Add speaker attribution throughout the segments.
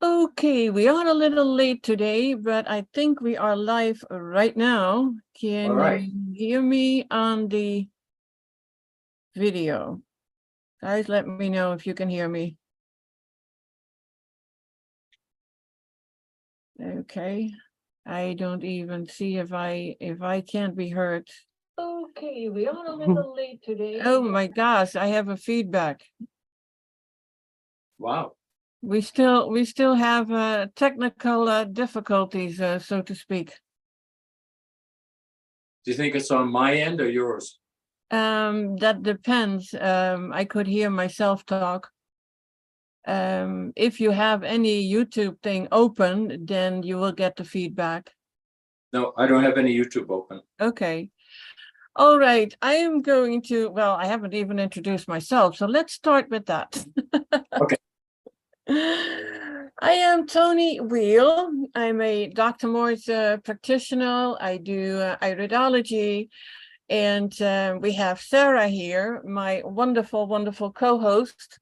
Speaker 1: Okay, we are a little late today, but I think we are live right now. Can
Speaker 2: All right.
Speaker 1: you hear me on the video? Guys, let me know if you can hear me. Okay. I don't even see if I can't be heard. Okay, we are a little late today. Oh my gosh, I have a feedback.
Speaker 2: Wow.
Speaker 1: We still have technical difficulties, so to speak.
Speaker 2: Do you think it's on my end or yours?
Speaker 1: That depends. I could hear myself talk. If you have any YouTube thing open, then you will get the feedback.
Speaker 2: No, I don't have any YouTube open.
Speaker 1: Okay. All right. I am going to, well, I haven't even introduced myself, so let's start with that.
Speaker 2: Okay.
Speaker 1: I am Toni Weel. I'm a Dr. Morse practitioner. I do iridology. And we have Sara here, my wonderful, wonderful co-host.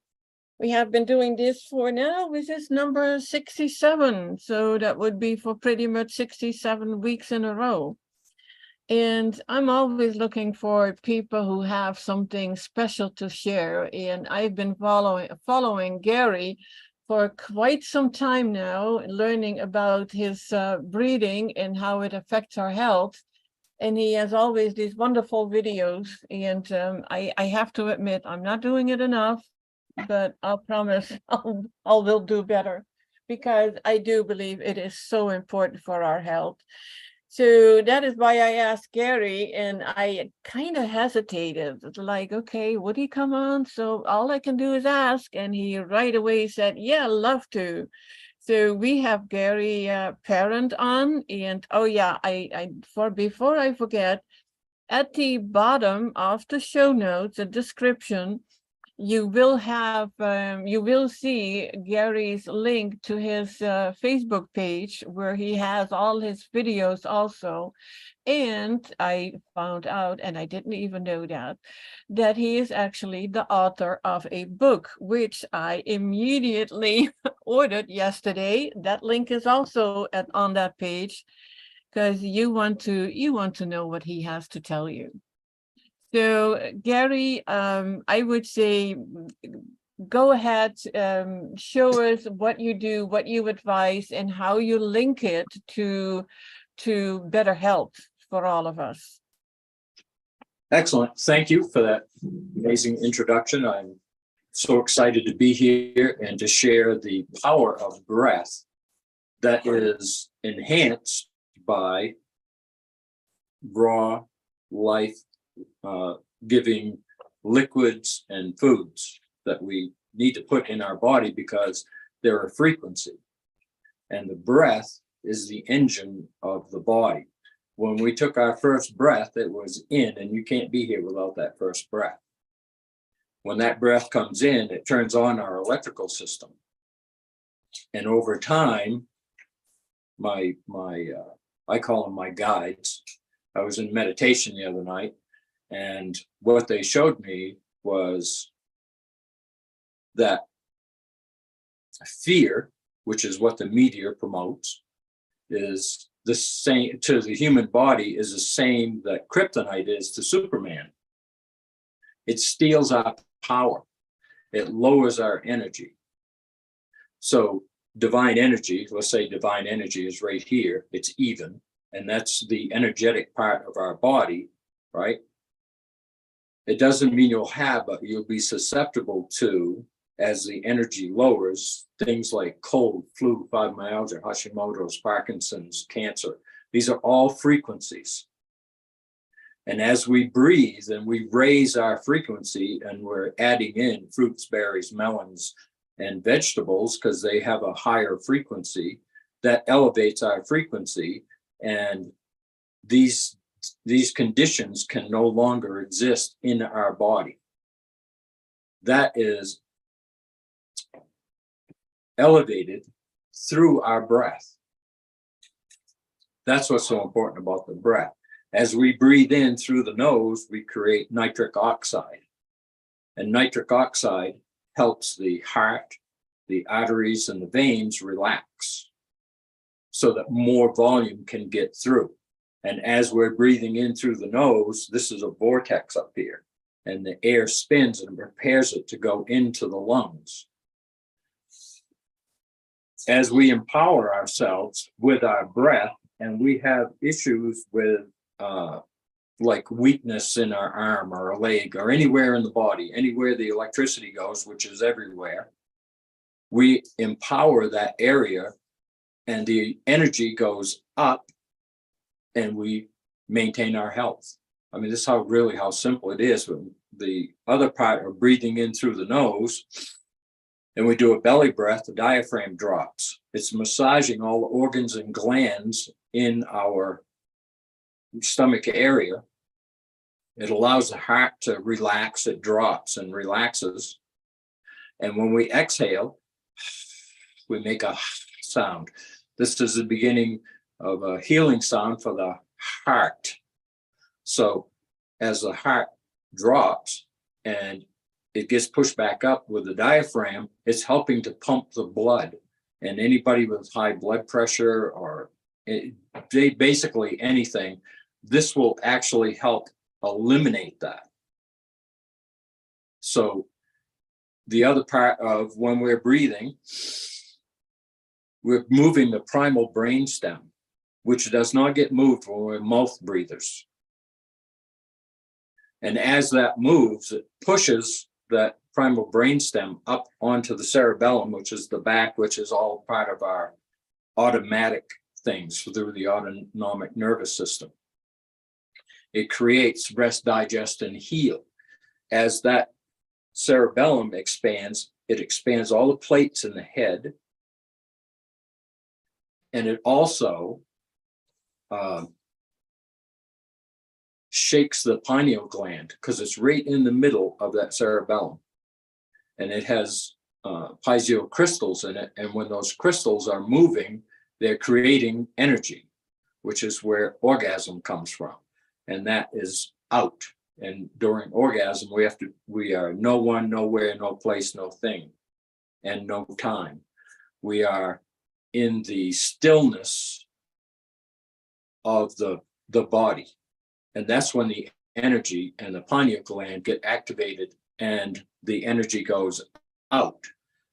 Speaker 1: We have been doing this for now, this is number 67. So that would be for pretty much 67 weeks in a row. And I'm always looking for people who have something special to share. And I've been following Gary for quite some time now, learning about his breathing and how it affects our health. And he has always these wonderful videos. And I have to admit, I'm not doing it enough, but I'll promise I will do better, because I do believe it is so important for our health. So that is why I asked Gary, and I kind of hesitated. It's like, okay, would he come on? So all I can do is ask. And he right away said, yeah, love to. So we have Gary Parent on, and oh yeah, before I forget, at the bottom of the show notes, the description, you will see Gary's link to his Facebook page, where he has all his videos also. And I found out, and I didn't even know that he is actually the author of a book, which I immediately ordered yesterday. That link is also on that page, because you want to know what he has to tell you. So Gary, I would say, go ahead, show us what you do, what you advise, and how you link it to better health for all of us.
Speaker 2: Excellent. Thank you for that amazing introduction. I'm so excited to be here and to share the power of breath that is enhanced by raw life giving liquids and foods that we need to put in our body, because they're a frequency. And the breath is the engine of the body. When we took our first breath, it was in, and you can't be here without that first breath. When that breath comes in, it turns on our electrical system. And over time, I call them my guides. I was in meditation the other night, and what they showed me was that fear, which is what the media promotes, is the same to the human body, is the same that kryptonite is to Superman. It steals our power. It lowers our energy. So divine energy, let's say divine energy is right here, it's even, and that's the energetic part of our body, right? It doesn't mean you'll have, but you'll be susceptible to, as the energy lowers, things like cold, flu, fibromyalgia, Hashimoto's, Parkinson's, cancer. These are all frequencies. And as we breathe and we raise our frequency, and we're adding in fruits, berries, melons, and vegetables, because they have a higher frequency, that elevates our frequency. And these conditions can no longer exist in our body. That is elevated through our breath. That's what's so important about the breath. As we breathe in through the nose, we create nitric oxide. And nitric oxide helps the heart, the arteries and the veins relax so that more volume can get through. And as we're breathing in through the nose, this is a vortex up here, and the air spins and prepares it to go into the lungs. As we empower ourselves with our breath, and we have issues with like weakness in our arm or a leg or anywhere in the body, anywhere the electricity goes, which is everywhere, we empower that area and the energy goes up and we maintain our health. I mean, this is how simple it is. The other part of breathing in through the nose, and we do a belly breath, the diaphragm drops. It's massaging all the organs and glands in our stomach area. It allows the heart to relax. It drops and relaxes. And when we exhale, we make a sound. This is the beginning of a healing sound for the heart. So as the heart drops and it gets pushed back up with the diaphragm, it's helping to pump the blood. And anybody with high blood pressure or basically anything, this will actually help eliminate that. So the other part of when we're breathing, we're moving the primal brainstem, which does not get moved when we're mouth breathers. And as that moves, it pushes that primal brainstem up onto the cerebellum, which is the back, which is all part of our automatic things through the autonomic nervous system. It creates rest, digest, and heal. As that cerebellum expands, it expands all the plates in the head. And it also shakes the pineal gland because it's right in the middle of that cerebellum. And it has piezo crystals in it. And when those crystals are moving, they're creating energy, which is where orgasm comes from. And that is out. And during orgasm, we are no one, nowhere, no place, no thing, and no time. We are in the stillness of the body. And that's when the energy and the pineal gland get activated and the energy goes out.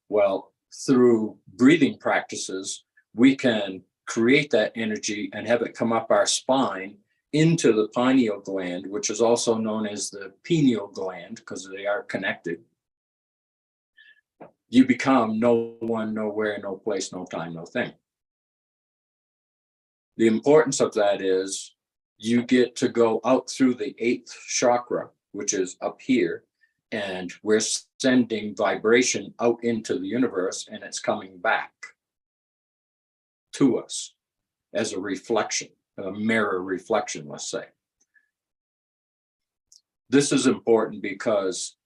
Speaker 2: Well, through breathing practices, we can create that energy and have it come up our spine into the pineal gland, which is also known as the pineal gland because they are connected. You become no one, nowhere, no place, no time, no thing. The importance of that is you get to go out through the 8th chakra, which is up here, and we're sending vibration out into the universe, and it's coming back to us as a reflection, a mirror reflection, let's say. This is important because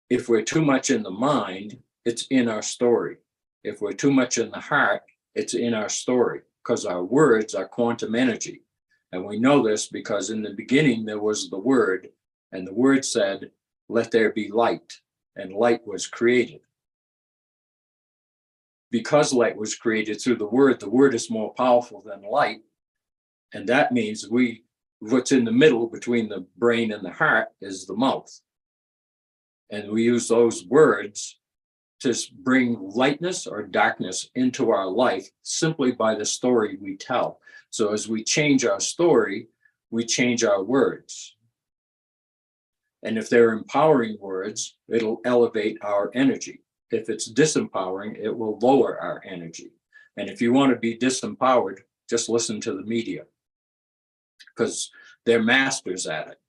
Speaker 2: if we're too much in the mind, it's in our story. If we're too much in the heart, it's in our story because our words are quantum energy. And we know this because in the beginning, there was the word, and the word said, "Let there be light," and light was created. Because light was created through the word is more powerful than light. And that means what's in the middle between the brain and the heart is the mouth. And we use those words to bring lightness or darkness into our life simply by the story we tell. So as we change our story, we change our words. And if they're empowering words, it'll elevate our energy. If it's disempowering, it will lower our energy. And if you want to be disempowered, just listen to the media because they're masters at it.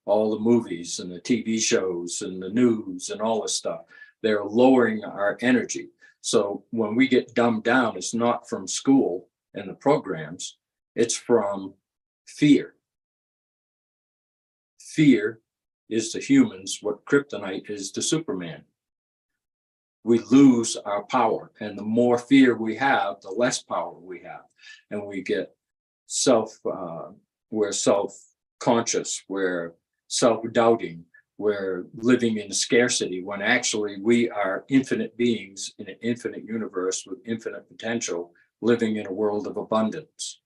Speaker 2: All the movies and the TV shows and the news and all this stuff, they're lowering our energy. So when we get dumbed down, it's not from school and the programs, it's from fear. Fear is to humans what kryptonite is to Superman. We lose our power, and the more fear we have, the less power we have. And we get we're self-conscious, we're self-doubting, we're living in scarcity when actually we are infinite beings in an infinite universe with infinite potential, living in a world of abundance.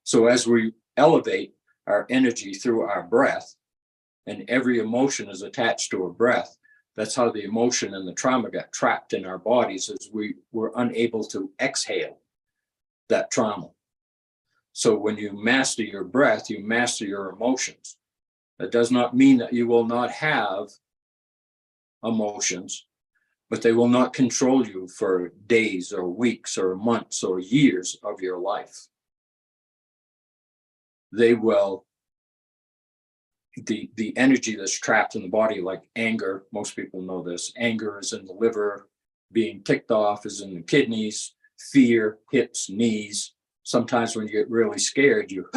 Speaker 2: So as we elevate our energy through our breath, and every emotion is attached to a breath, that's how the emotion and the trauma got trapped in our bodies, as we were unable to exhale that trauma. So when you master your breath, you master your emotions. That does not mean that you will not have emotions, but they will not control you for days or weeks or months or years of your life. They will, the energy that's trapped in the body, like anger, most people know this, anger is in the liver, being ticked off is in the kidneys, fear, hips, knees. Sometimes when you get really scared, you,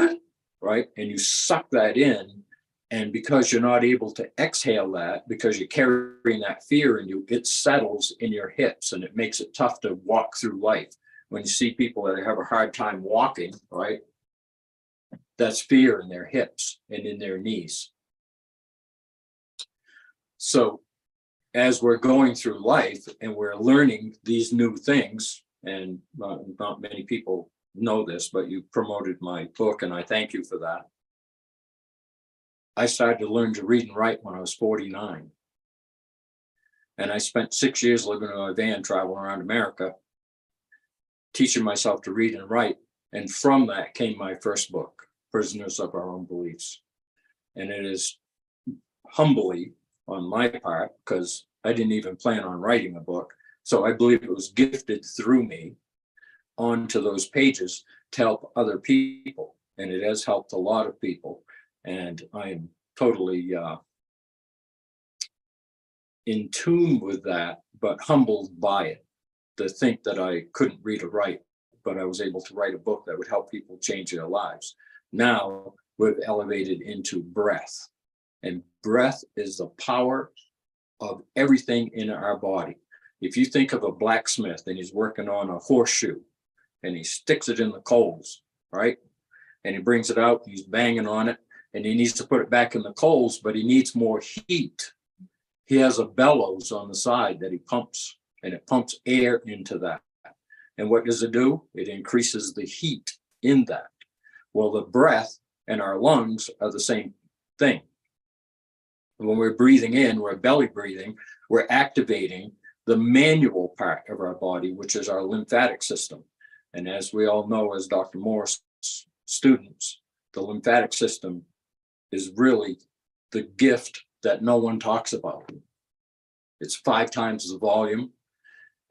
Speaker 2: right? And you suck that in. And because you're not able to exhale that, because you're carrying that fear in you, it settles in your hips and it makes it tough to walk through life. When you see people that have a hard time walking, right? That's fear in their hips and in their knees. So as we're going through life and we're learning these new things, and not many people know this, but you promoted my book and I thank you for that. I started to learn to read and write when I was 49. And I spent 6 years living in a van traveling around America, teaching myself to read and write. And from that came my first book, Prisoners of Our Own Beliefs. And it is humbly on my part, because I didn't even plan on writing a book. So I believe it was gifted through me onto those pages to help other people. And it has helped a lot of people. And I am totally in tune with that, but humbled by it, to think that I couldn't read or write, but I was able to write a book that would help people change their lives. Now we've elevated into breath. And breath is the power of everything in our body. If you think of a blacksmith and he's working on a horseshoe and he sticks it in the coals, right? And he brings it out, he's banging on it, and he needs to put it back in the coals, but he needs more heat. He has a bellows on the side that he pumps, and it pumps air into that. And what does it do? It increases the heat in that. Well, the breath and our lungs are the same thing. When we're breathing in, we're belly breathing, we're activating the manual part of our body, which is our lymphatic system. And as we all know, as Dr. Morse students, the lymphatic system is really the gift that no one talks about. It's 5 times the volume,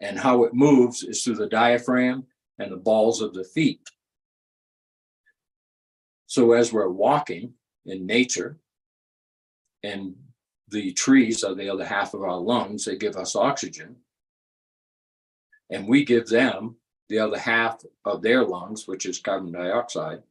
Speaker 2: and how it moves is through the diaphragm and the balls of the feet. So as we're walking in nature, and the trees are the other half of our lungs, they give us oxygen, and we give them the other half of their lungs, which is carbon dioxide.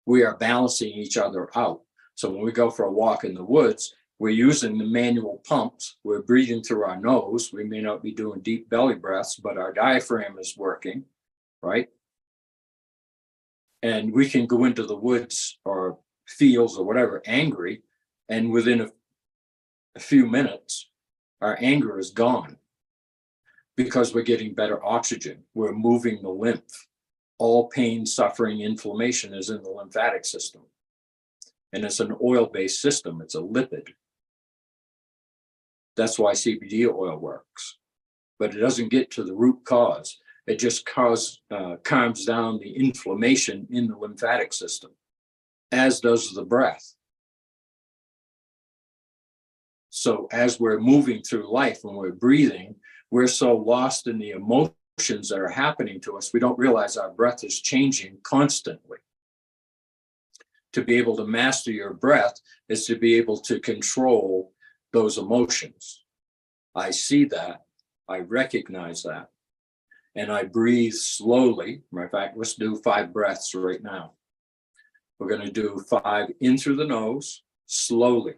Speaker 2: We are balancing each other out. So when we go for a walk in the woods, we're using the manual pumps. We're breathing through our nose. We may not be doing deep belly breaths, but our diaphragm is working, right? And we can go into the woods or fields or whatever angry, and within a few minutes, our anger is gone because we're getting better oxygen. We're moving the lymph. All pain, suffering, inflammation is in the lymphatic system. And it's an oil-based system. It's a lipid. That's why CBD oil works. But it doesn't get to the root cause. It just calms down the inflammation in the lymphatic system, as does the breath. So as we're moving through life, when we're breathing, we're so lost in the emotions that are happening to us, we don't realize our breath is changing constantly. To be able to master your breath is to be able to control those emotions. I see that, I recognize that, and I breathe slowly. Matter of fact, let's do 5 breaths right now. We're going to do 5 in through the nose, slowly.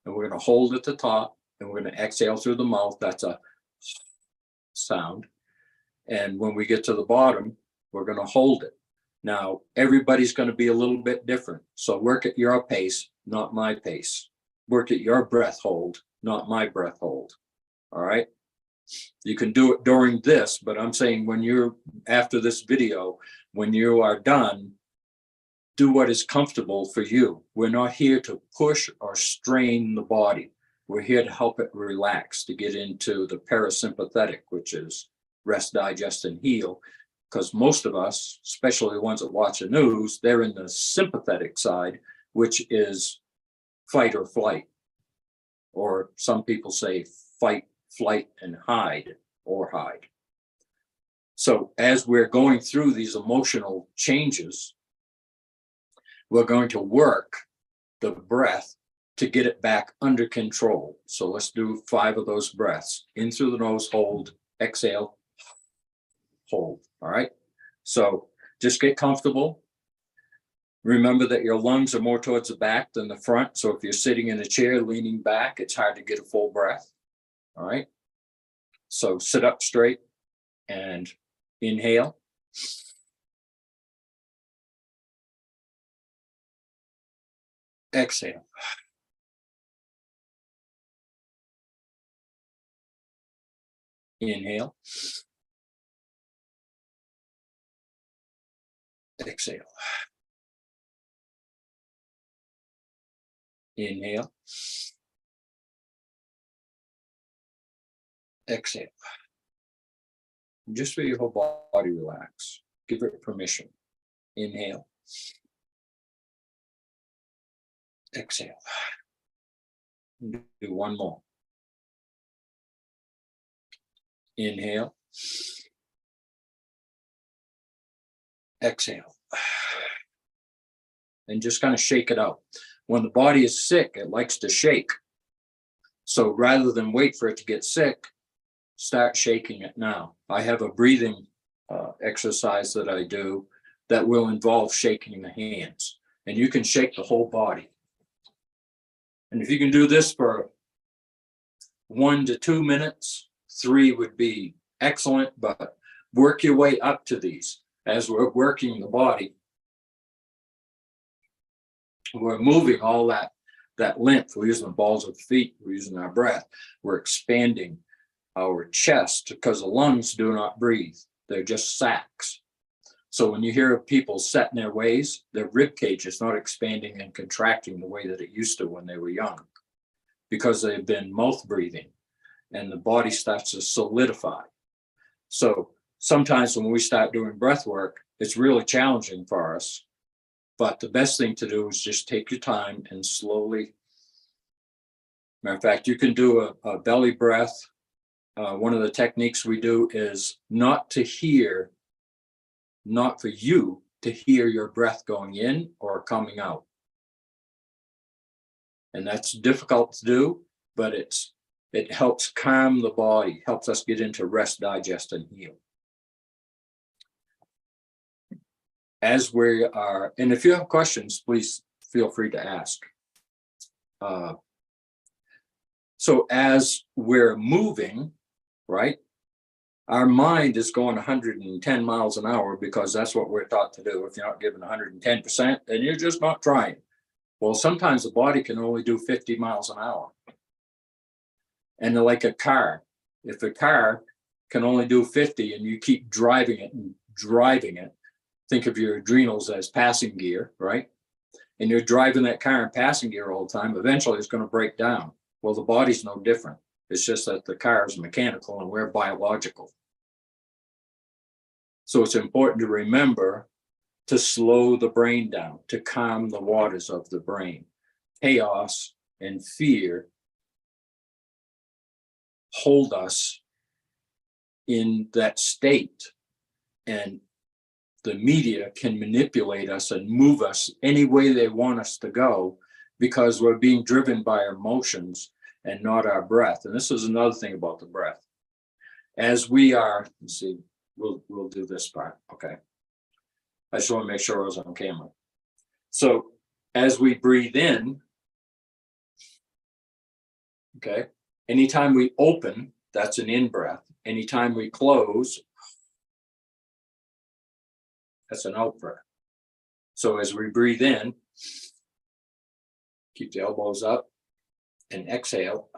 Speaker 2: And we're going to hold at the top, and we're going to exhale through the mouth. That's a sound. And when we get to the bottom, we're going to hold it. Now, everybody's going to be a little bit different. So work at your pace. not my pace. Work at your breath hold, not my breath hold. All right. You can do it during this, but I'm saying when you're after this video, when you are done, do what is comfortable for you. We're not here to push or strain the body. We're here to help it relax, to get into the parasympathetic, which is rest, digest, and heal. Because most of us, especially the ones that watch the news, they're in the sympathetic side, which is fight or flight. Or some people say fight, flight, and hide or hide. So as we're going through these emotional changes, we're going to work the breath to get it back under control. So let's do 5 of those breaths. In through the nose, hold, exhale, hold. All right. So just get comfortable. Remember that your lungs are more towards the back than the front. So if you're sitting in a chair leaning back, it's hard to get a full breath. All right. So sit up straight and inhale. Exhale. Inhale. Exhale. Inhale. Exhale. Just feel your whole body relax. Give it permission. Inhale. Exhale. Do one more. Inhale. Exhale. And just kind of shake it out. When the body is sick, it likes to shake. So rather than wait for it to get sick, start shaking it now. I have a breathing exercise that I do that will involve shaking the hands. And you can shake the whole body. And if you can do this for 1 to 2 minutes, 3 would be excellent, but work your way up to these. As we're working the body, we're moving all that lymph. We're using the balls of the feet. We're using our breath. We're expanding our chest because the lungs do not breathe. They're just sacs. So when you hear of people set in their ways, their rib cage is not expanding and contracting the way that it used to when they were young, because they've been mouth breathing and the body starts to solidify. So sometimes when we start doing breath work, it's really challenging for us. But the best thing to do is just take your time and slowly. Matter of fact, you can do a belly breath. One of the techniques we do is not for you to hear your breath going in or coming out. And that's difficult to do, but it helps calm the body, helps us get into rest, digest, and heal. As we are, and if you have questions, please feel free to ask. So as we're moving, right, our mind is going 110 miles an hour because that's what we're taught to do. If you're not giving 110%, then you're just not trying. Well, sometimes the body can only do 50 miles an hour. And like a car, if a car can only do 50 and you keep driving it and driving it, think of your adrenals as passing gear, right? And you're driving that car in passing gear all the time, eventually it's going to break down. Well, the body's no different. It's just that the car is mechanical and we're biological. So it's important to remember to slow the brain down, to calm the waters of the brain. Chaos and fear hold us in that state, and the media can manipulate us and move us any way they want us to go because we're being driven by our emotions and not our breath. And this is another thing about the breath. As we are, let's see, we'll do this part. Okay. I just want to make sure I was on camera. So as we breathe in, okay, anytime we open, that's an in-breath. Anytime we close, that's an out-breath. So as we breathe in, Keep the elbows up and exhale.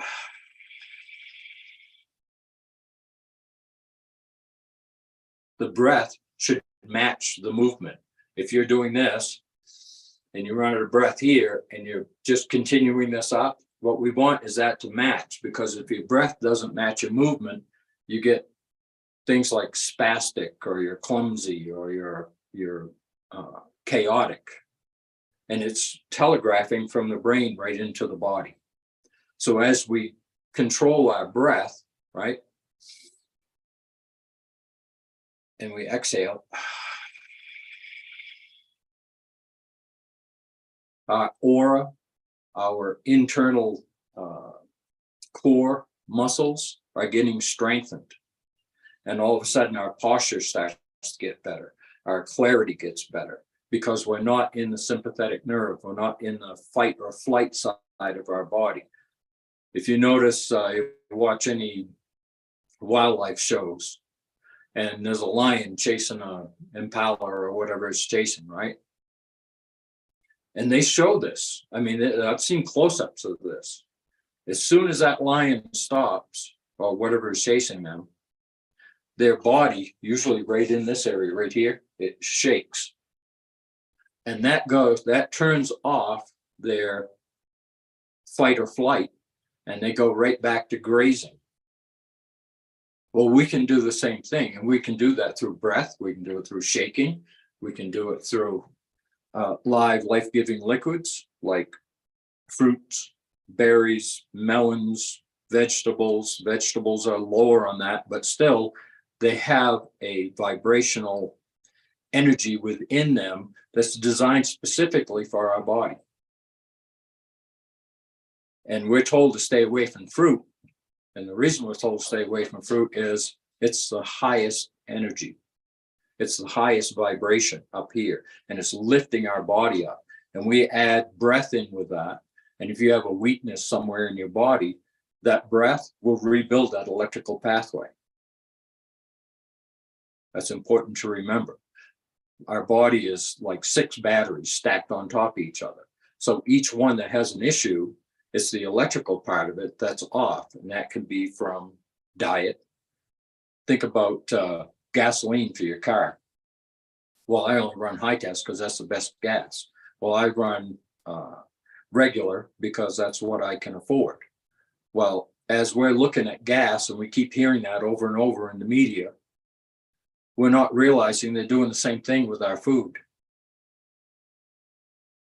Speaker 2: The breath should match the movement. If you're doing this and you run out of breath here and you're just continuing this up, what we want is that to match, because if your breath doesn't match your movement, you get things like spastic, or you're clumsy, or you're chaotic. And it's telegraphing from the brain right into the body. So as we control our breath, right, and we exhale, our aura, our internal core muscles are getting strengthened. And all of a sudden our posture starts to get better. Our clarity gets better, because we're not in the sympathetic nerve. We're not in the fight or flight side of our body. If you notice, you watch any wildlife shows, and there's a lion chasing an impala or whatever it's chasing, right? And they show this. I mean, I've seen close-ups of this. As soon as that lion stops, or whatever is chasing them, their body, usually right in this area right here, it shakes. And that turns off their fight or flight, and they go right back to grazing. Well, we can do the same thing, and we can do that through breath. We can do it through shaking. We can do it through live life-giving liquids like fruits, berries, melons, vegetables. Vegetables are lower on that, but still they have a vibrational energy within them that's designed specifically for our body. And we're told to stay away from fruit. And the reason we're told to stay away from fruit is it's the highest energy. It's the highest vibration up here, and it's lifting our body up. And we add breath in with that. And if you have a weakness somewhere in your body, that breath will rebuild that electrical pathway. That's important to remember. Our body is like 6 batteries stacked on top of each other. So each one that has an issue, it's the electrical part of it that's off. And that can be from diet. Think about gasoline for your car. Well, I only run high test because that's the best gas. Well, I run regular because that's what I can afford. Well, as we're looking at gas, and we keep hearing that over and over in the media, we're not realizing they're doing the same thing with our food.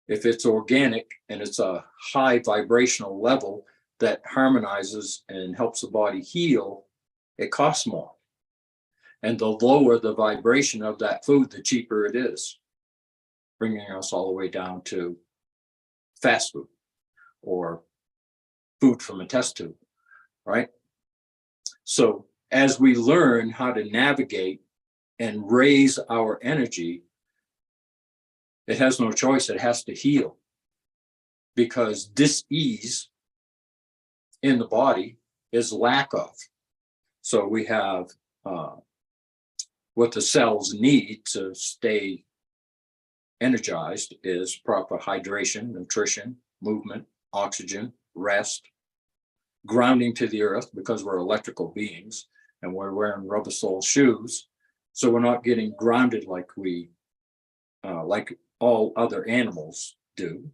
Speaker 2: If it's organic and it's a high vibrational level that harmonizes and helps the body heal, it costs more. And the lower the vibration of that food, the cheaper it is, bringing us all the way down to fast food or food from a test tube, right? So as we learn how to navigate and raise our energy, it has no choice. It has to heal, because dis-ease in the body is lack of. So we have what the cells need to stay energized is proper hydration, nutrition, movement, oxygen, rest, grounding to the earth, because we're electrical beings and we're wearing rubber sole shoes. So we're not getting grounded like like all other animals do,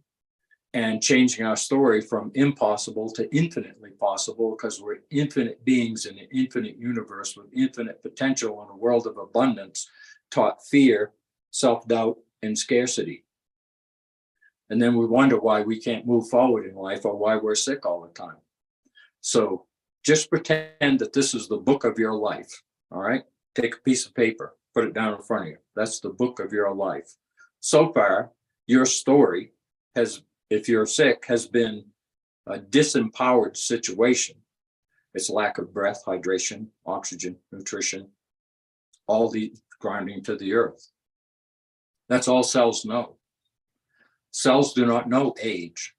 Speaker 2: and changing our story from impossible to infinitely possible, because we're infinite beings in an infinite universe with infinite potential in a world of abundance, taught fear, self-doubt, and scarcity. And then we wonder why we can't move forward in life, or why we're sick all the time. So just pretend that this is the book of your life, all right? Take a piece of paper, put it down in front of you. That's the book of your life. So far, your story has, if you're sick, has been a disempowered situation. It's lack of breath, hydration, oxygen, nutrition, all the grounding to the earth. That's all cells know. Cells do not know age.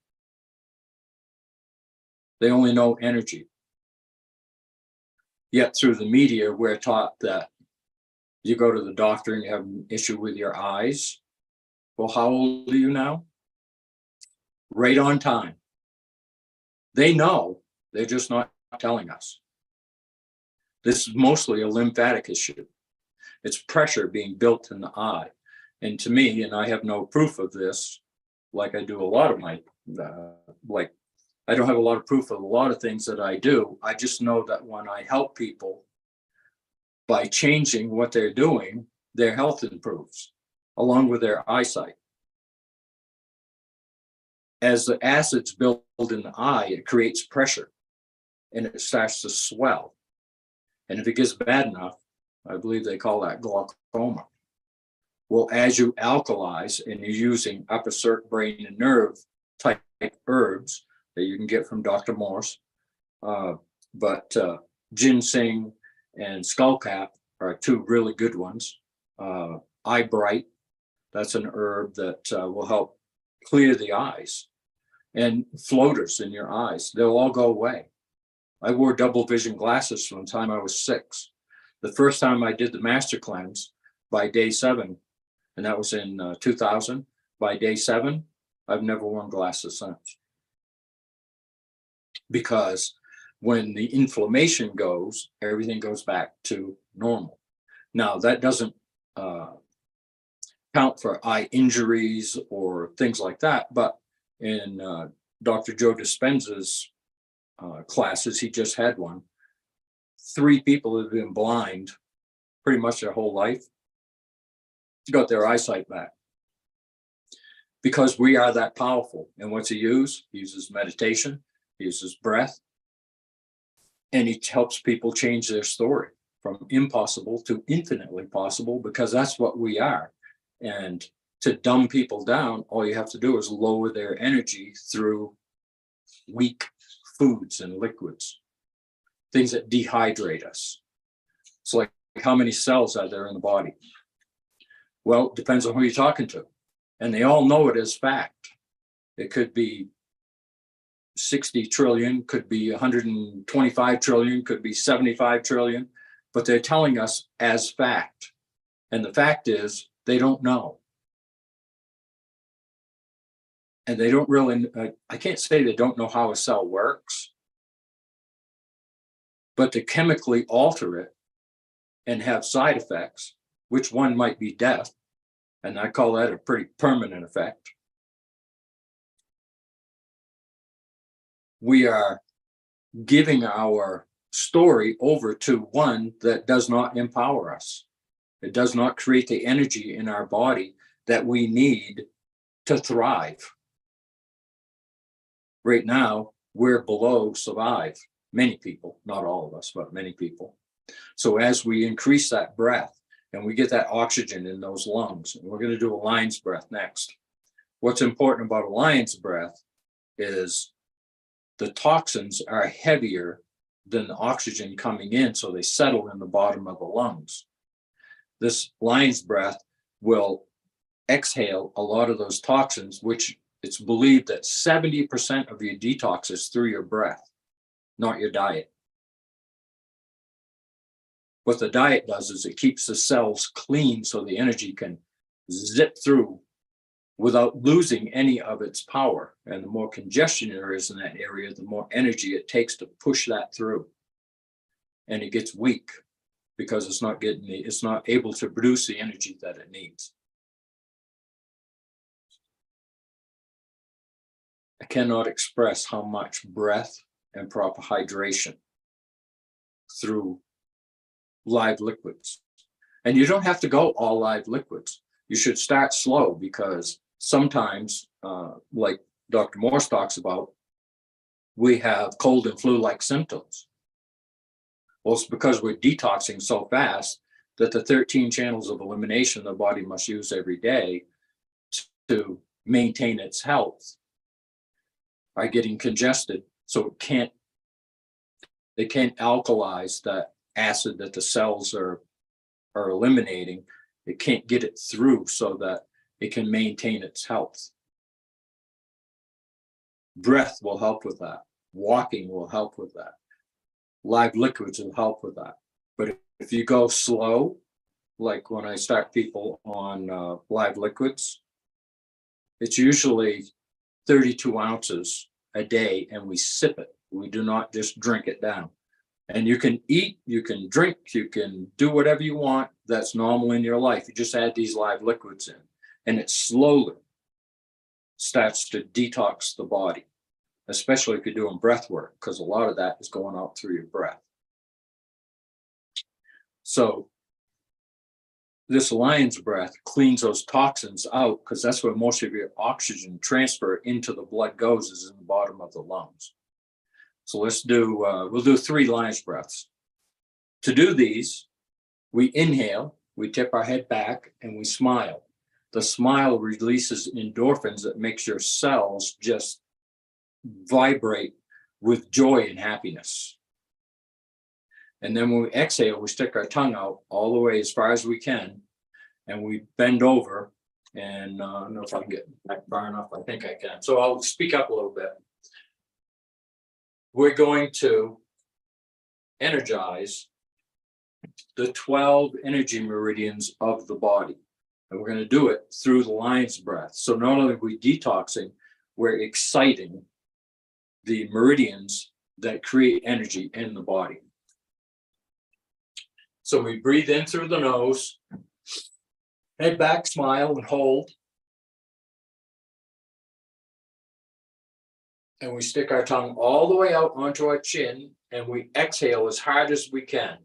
Speaker 2: They only know energy. Yet through the media, we're taught that you go to the doctor and you have an issue with your eyes. Well, how old are you now? right on time. They know, they're just not telling us. This is mostly a lymphatic issue. It's pressure being built in the eye. And to me, and I have no proof of this, like I do a lot of my, I don't have a lot of proof of a lot of things that I do. I just know that when I help people by changing what they're doing, their health improves along with their eyesight. As the acids build in the eye, it creates pressure and it starts to swell. And if it gets bad enough, I believe they call that glaucoma. Well, as you alkalize and you're using upper circuit brain and nerve type herbs that you can get from Dr. Morse, but ginseng and skullcap are two really good ones. Eye bright, that's an herb that will help clear the eyes. And floaters in your eyes, they'll all go away. I wore double vision glasses from the time I was 6. The first time I did the master cleanse by day 7, and that was in 2000, by day 7, I've never worn glasses since. Because when the inflammation goes, everything goes back to normal. Now, that doesn't count for eye injuries or things like that, but in Dr. Joe Dispenza's classes, he just had one. 3 people have been blind pretty much their whole life got their eyesight back because we are that powerful. And what's he use? He uses meditation, he uses breath, and he helps people change their story from impossible to infinitely possible, because that's what we are. And to dumb people down, all you have to do is lower their energy through weak foods and liquids, things that dehydrate us. It's like, how many cells are there in the body? Well, it depends on who you're talking to. And they all know it as fact. It could be 60 trillion, could be 125 trillion, could be 75 trillion, but they're telling us as fact. And the fact is, they don't know. And they don't really, I can't say they don't know how a cell works, but to chemically alter it and have side effects, which one might be death, and I call that a pretty permanent effect. We are giving our story over to one that does not empower us. It does not create the energy in our body that we need to thrive. Right now, we're below survive. Many people, not all of us, but many people. So as we increase that breath and we get that oxygen in those lungs, and we're going to do a lion's breath next. What's important about a lion's breath is the toxins are heavier than the oxygen coming in, so they settle in the bottom of the lungs. This lion's breath will exhale a lot of those toxins, which it's believed that 70% of your detox is through your breath, not your diet. What the diet does is it keeps the cells clean so the energy can zip through without losing any of its power. And the more congestion there is in that area, the more energy it takes to push that through. And it gets weak because it's not able to produce the energy that it needs. I cannot express how much breath and proper hydration through live liquids. And you don't have to go all live liquids. You should start slow, because sometimes, like Dr. Morse talks about, we have cold and flu-like symptoms. Well, it's because we're detoxing so fast that the 13 channels of elimination the body must use every day to maintain its health are getting congested, so they can't alkalize that acid that the cells are eliminating. It can't get it through so that it can maintain its health. Breath will help with that. Walking will help with that. Live liquids will help with that. But if you go slow, like when I start people on live liquids, it's usually 32 ounces a day, and we sip it. We do not just drink it down. And you can eat, you can drink, you can do whatever you want that's normal in your life. You just add these live liquids in, and it slowly starts to detox the body, especially if you're doing breath work, because a lot of that is going out through your breath. So this lion's breath cleans those toxins out, because that's where most of your oxygen transfer into the blood goes, is in the bottom of the lungs. So let's do, we'll do 3 lion's breaths. To do these, we inhale, we tip our head back, and we smile. The smile releases endorphins that makes your cells just vibrate with joy and happiness. And then when we exhale, we stick our tongue out all the way as far as we can, and we bend over. And I don't know if I can get back far enough. I think I can. So I'll speak up a little bit. We're going to energize the 12 energy meridians of the body. And we're going to do it through the lion's breath. So not only are we detoxing, we're exciting the meridians that create energy in the body. So we breathe in through the nose, head back, smile, and hold. And we stick our tongue all the way out onto our chin, and we exhale as hard as we can.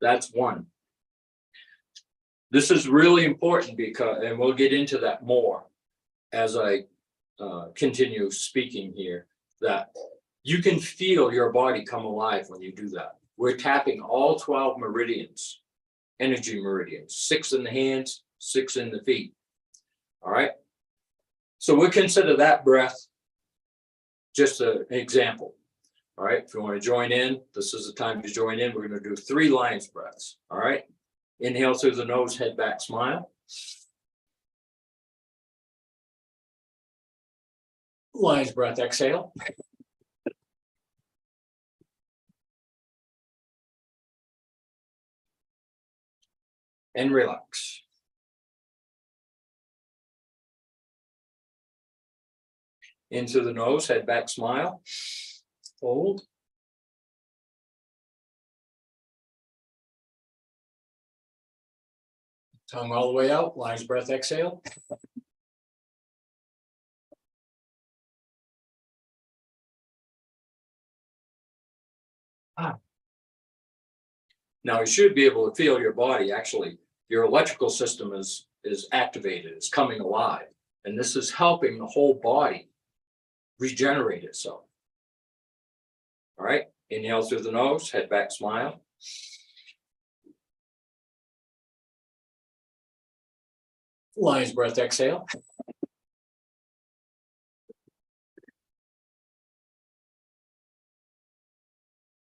Speaker 2: That's 1. This is really important because, and we'll get into that more as I continue speaking here, that you can feel your body come alive when you do that. We're tapping all 12 meridians, energy meridians, 6 in the hands, 6 in the feet. All right. So we'll consider that breath just an example. All right. If you want to join in, this is the time to join in. We're going to do 3 lion's breaths. All right. Inhale through the nose, head back, smile. Lion's breath, exhale. And relax. In through the nose, head back, smile. Hold. Tongue all the way out, lion's breath, exhale. Now you should be able to feel your body. Actually, your electrical system is activated, it's coming alive. And this is helping the whole body regenerate itself. All right, inhale through the nose, head back, smile. Lion's breath, exhale.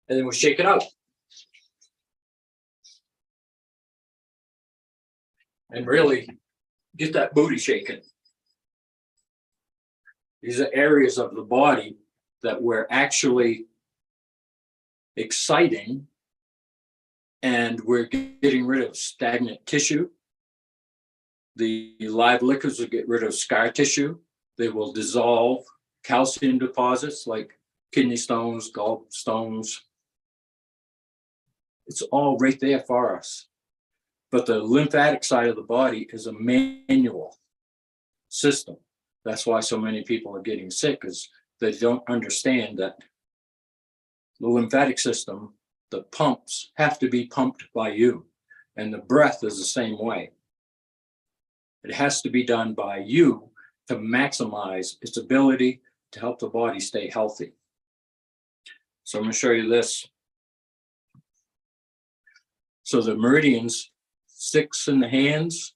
Speaker 2: And then we'll shake it out. And really get that booty shaking. These are areas of the body that we're actually exciting, and we're getting rid of stagnant tissue. The live liquids will get rid of scar tissue. They will dissolve calcium deposits like kidney stones, gallstones. It's all right there for us. But the lymphatic side of the body is a manual system. That's why so many people are getting sick, is they don't understand that the lymphatic system, the pumps have to be pumped by you. And the breath is the same way. It has to be done by you to maximize its ability to help the body stay healthy. So I'm going to show you this. So the meridians, 6 in the hands,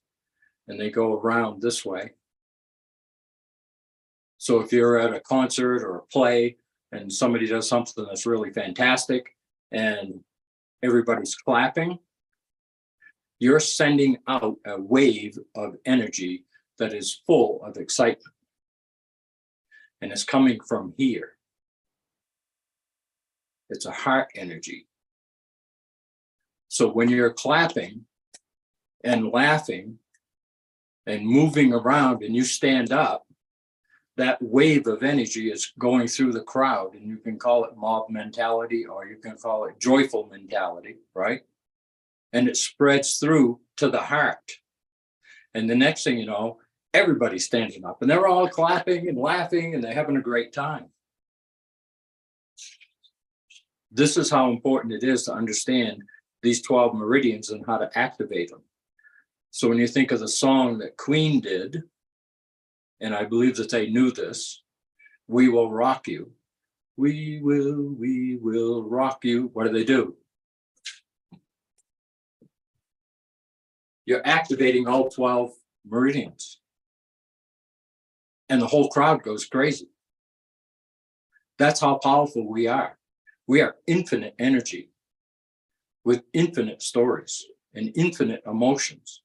Speaker 2: and they go around this way. So if you're at a concert or a play and somebody does something that's really fantastic and everybody's clapping, you're sending out a wave of energy that is full of excitement. And it's coming from here. It's a heart energy. So when you're clapping and laughing and moving around and you stand up, that wave of energy is going through the crowd, and you can call it mob mentality or you can call it joyful mentality, right? And it spreads through to the heart. And the next thing you know, everybody's standing up and they're all clapping and laughing and they're having a great time. This is how important it is to understand these 12 meridians and how to activate them. So when you think of the song that Queen did, and I believe that they knew this, "We Will Rock You." We will rock you. What do? You're activating all 12 meridians. And the whole crowd goes crazy. That's how powerful we are. We are infinite energy with infinite stories and infinite emotions.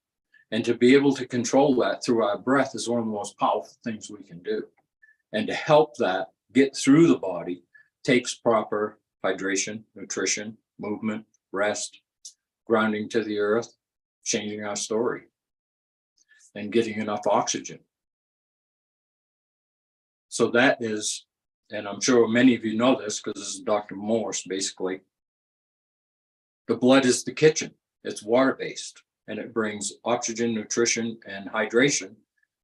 Speaker 2: And to be able to control that through our breath is one of the most powerful things we can do. And to help that get through the body takes proper hydration, nutrition, movement, rest, grounding to the earth, changing our story, and getting enough oxygen. So that is, and I'm sure many of you know this because this is Dr. Morse, basically. The blood is the kitchen. It's water-based, and it brings oxygen, nutrition, and hydration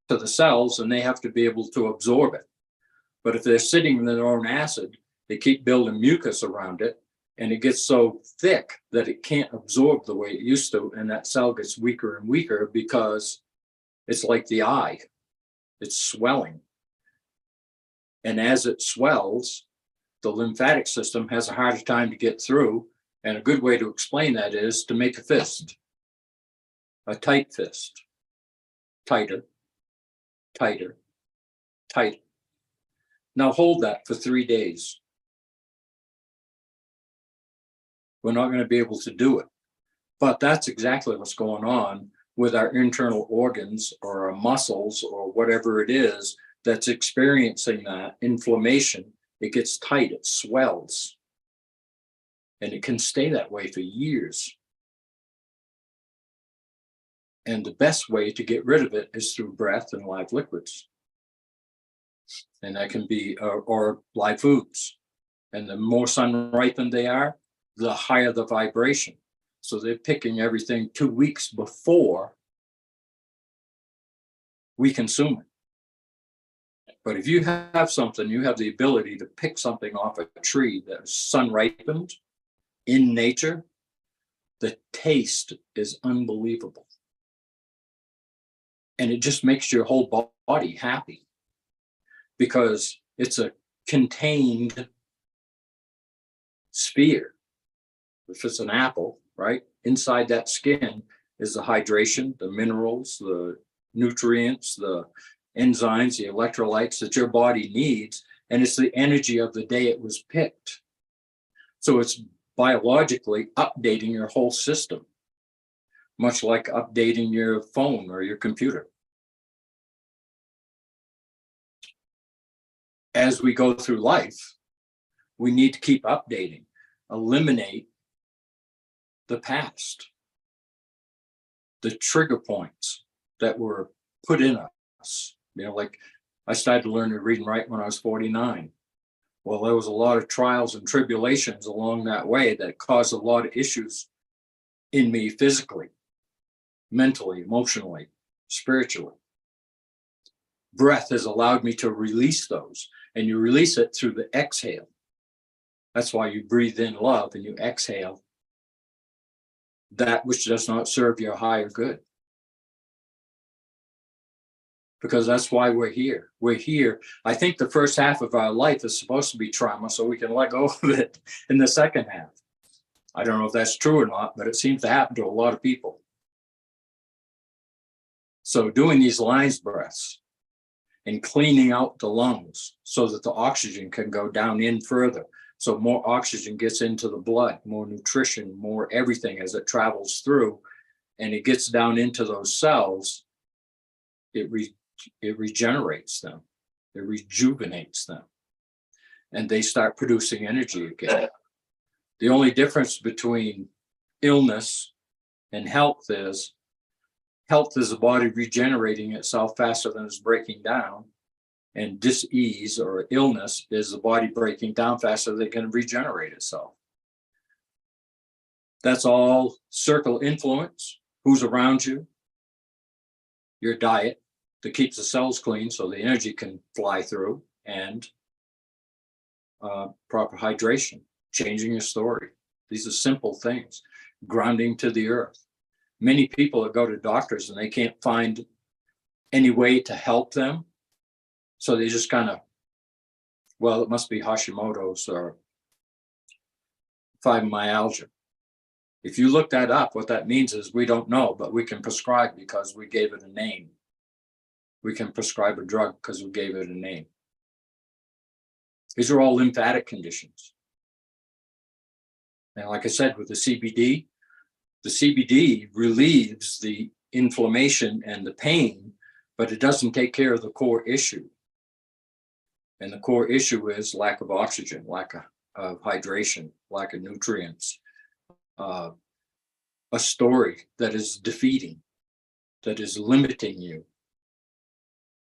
Speaker 2: to the cells, and they have to be able to absorb it. But if they're sitting in their own acid, they keep building mucus around it, and it gets so thick that it can't absorb the way it used to, and that cell gets weaker and weaker because it's like the eye. It's swelling. And as it swells, the lymphatic system has a harder time to get through. And a good way to explain that is to make a fist, a tight fist, tighter, tighter, tighter. Now hold that for 3 days. We're not going to be able to do it. But that's exactly what's going on with our internal organs or our muscles or whatever it is that's experiencing that inflammation. It gets tight, it swells. And it can stay that way for years. And the best way to get rid of it is through breath and live liquids. And that can be, or live foods. And the more sun ripened they are, the higher the vibration. So they're picking everything 2 weeks before we consume it. But if you have something, you have the ability to pick something off a tree that is sun ripened in nature, the taste is unbelievable. And it just makes your whole body happy because it's a contained sphere. If it's an apple, right? Inside that skin is the hydration, the minerals, the nutrients, the enzymes, the electrolytes that your body needs. And it's the energy of the day it was picked. So it's biologically updating your whole system, much like updating your phone or your computer. As we go through life, we need to keep updating, eliminate the past, the trigger points that were put in us. You know, like I started to learn to read and write when I was 49. Well, there was a lot of trials and tribulations along that way that caused a lot of issues in me physically, mentally, emotionally, spiritually. Breath has allowed me to release those, and you release it through the exhale. That's why you breathe in love and you exhale that which does not serve your higher good. Because that's why we're here. We're here. I think the first half of our life is supposed to be trauma so we can let go of it in the second half. I don't know if that's true or not, but it seems to happen to a lot of people. So doing these lines breaths and cleaning out the lungs so that the oxygen can go down in further. So more oxygen gets into the blood, more nutrition, more everything as it travels through, and it gets down into those cells. It regenerates them, it rejuvenates them, and they start producing energy again. The only difference between illness and health is the body regenerating itself faster than it's breaking down. And dis-ease or illness is the body breaking down faster than it can regenerate itself. That's all circle influence, who's around you, your diet that keeps the cells clean so the energy can fly through, and proper hydration, changing your story. These are simple things. Grounding to the earth. Many people that go to doctors and they can't find any way to help them. So they just kind of, well, it must be Hashimoto's or fibromyalgia. If you look that up, what that means is we don't know, but we can prescribe because we gave it a name. We can prescribe a drug because we gave it a name. These are all lymphatic conditions. And like I said, with the CBD relieves the inflammation and the pain, but it doesn't take care of the core issue. And the core issue is lack of oxygen, lack of hydration, lack of nutrients, a story that is defeating, that is limiting you.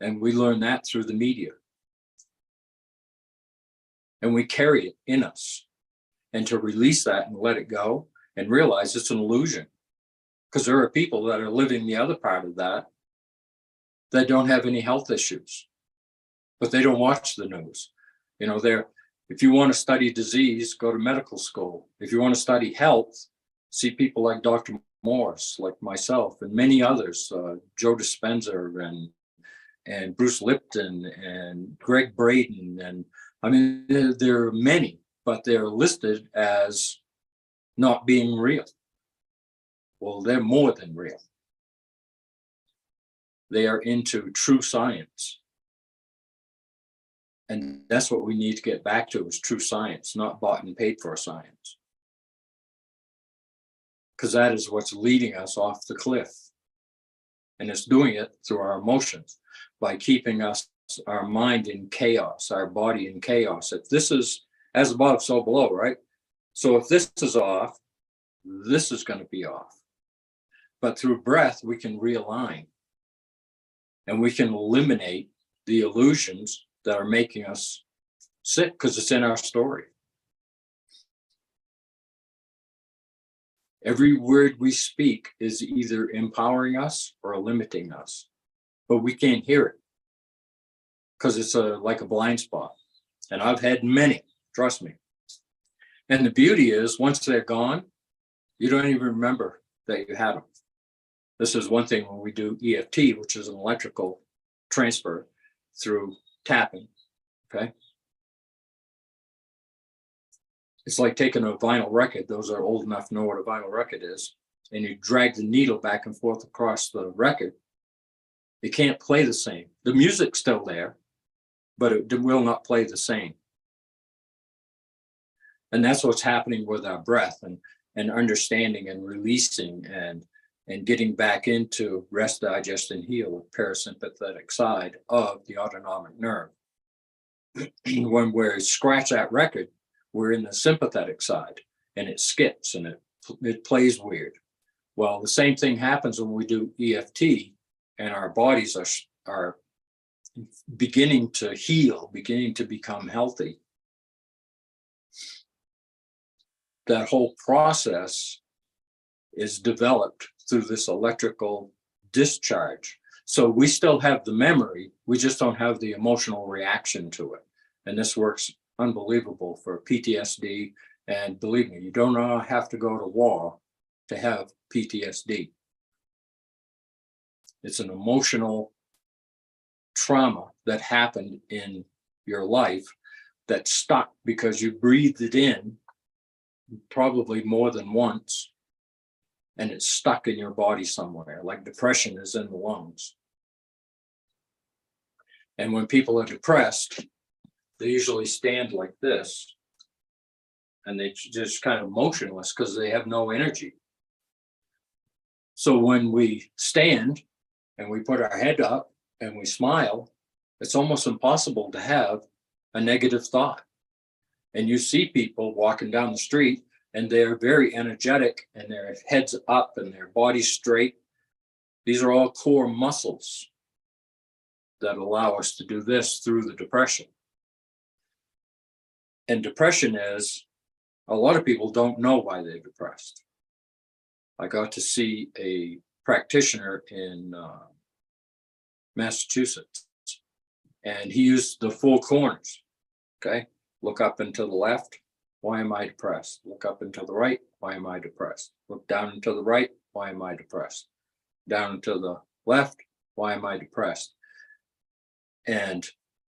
Speaker 2: And we learn that through the media. And we carry it in us. And to release that and let it go and realize it's an illusion. Because there are people that are living the other part of that don't have any health issues. But they don't watch the news. You know, if you want to study disease, go to medical school. If you want to study health, see people like Dr. Morse, like myself, and many others, Joe Dispenza and Bruce Lipton and Greg Braden. And I mean, there are many, but they're listed as not being real. Well, they're more than real. They are into true science. And that's what we need to get back to, is true science, not bought and paid for science. Because that is what's leading us off the cliff. And it's doing it through our emotions, by keeping our mind in chaos, our body in chaos. If this is as above, so below, right? So if this is off, this is going to be off. But through breath, we can realign. And we can eliminate the illusions that are making us sick, because it's in our story. Every word we speak is either empowering us or limiting us, but we can't hear it because it's like a blind spot. And I've had many, trust me. And the beauty is, once they're gone, you don't even remember that you had them. This is one thing when we do EFT, which is an electrical transfer through tapping, okay? It's like taking a vinyl record. Those are old enough to know what a vinyl record is. And you drag the needle back and forth across the record. It can't play the same. The music's still there, but it will not play the same. And that's what's happening with our breath and understanding and releasing and getting back into rest, digest, and heal, with parasympathetic side of the autonomic nerve. When we scratch that record, we're in the sympathetic side, and it skips and it plays weird. Well, the same thing happens when we do EFT, and our bodies are beginning to heal, beginning to become healthy. That whole process is developed through this electrical discharge. So we still have the memory, we just don't have the emotional reaction to it. And this works unbelievable for PTSD. And believe me, you don't have to go to war to have PTSD. It's an emotional trauma that happened in your life that stuck because you breathed it in probably more than once, and it's stuck in your body somewhere, like depression is in the lungs. And when people are depressed, they usually stand like this, and they just kind of motionless because they have no energy. So when we stand and we put our head up and we smile, it's almost impossible to have a negative thought. And you see people walking down the street and they're very energetic, and their heads up and their bodies straight. These are all core muscles that allow us to do this through the depression. And depression is, a lot of people don't know why they're depressed. I got to see a practitioner in Massachusetts, and he used the 4 corners. Okay, look up and to the left. Why am I depressed? Look up and to the right. Why am I depressed? Look down and to the right. Why am I depressed? Down and to the left. Why am I depressed? And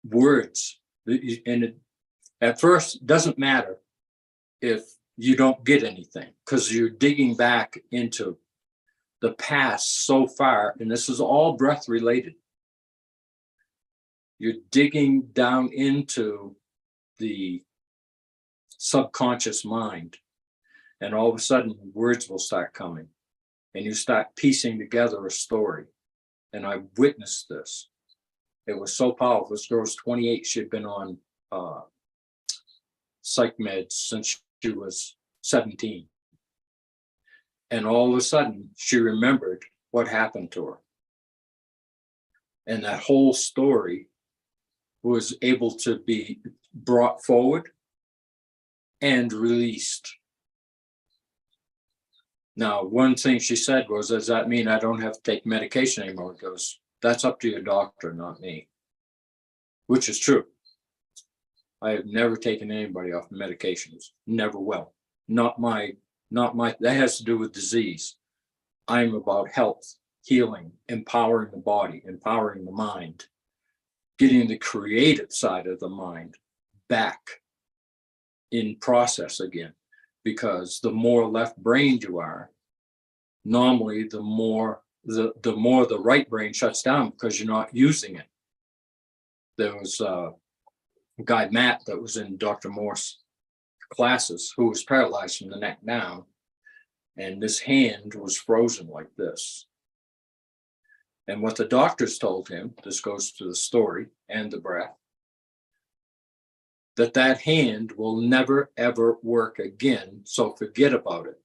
Speaker 2: words. And it, at first, it doesn't matter if you don't get anything, because you're digging back into the past so far, and this is all breath related. You're digging down into the subconscious mind, and all of a sudden words will start coming, and you start piecing together a story. And I witnessed this. It was so powerful. This girl was 28. She had been on psych meds since she was 17. And all of a sudden, she remembered what happened to her. And that whole story was able to be brought forward and released. Now, one thing she said was, does that mean I don't have to take medication anymore? It goes, that's up to your doctor, not me. Which is true. I have never taken anybody off medications. Never will. Not my, that has to do with disease. I'm about health, healing, empowering the body, empowering the mind, getting the creative side of the mind back in process again. Because the more left-brained you are, normally the more the right brain shuts down because you're not using it. There was a guy, Matt, that was in Dr. Morse classes, who was paralyzed from the neck down, and this hand was frozen like this. And what the doctors told him, this goes to the story and the breath, that hand will never, ever work again, so forget about it.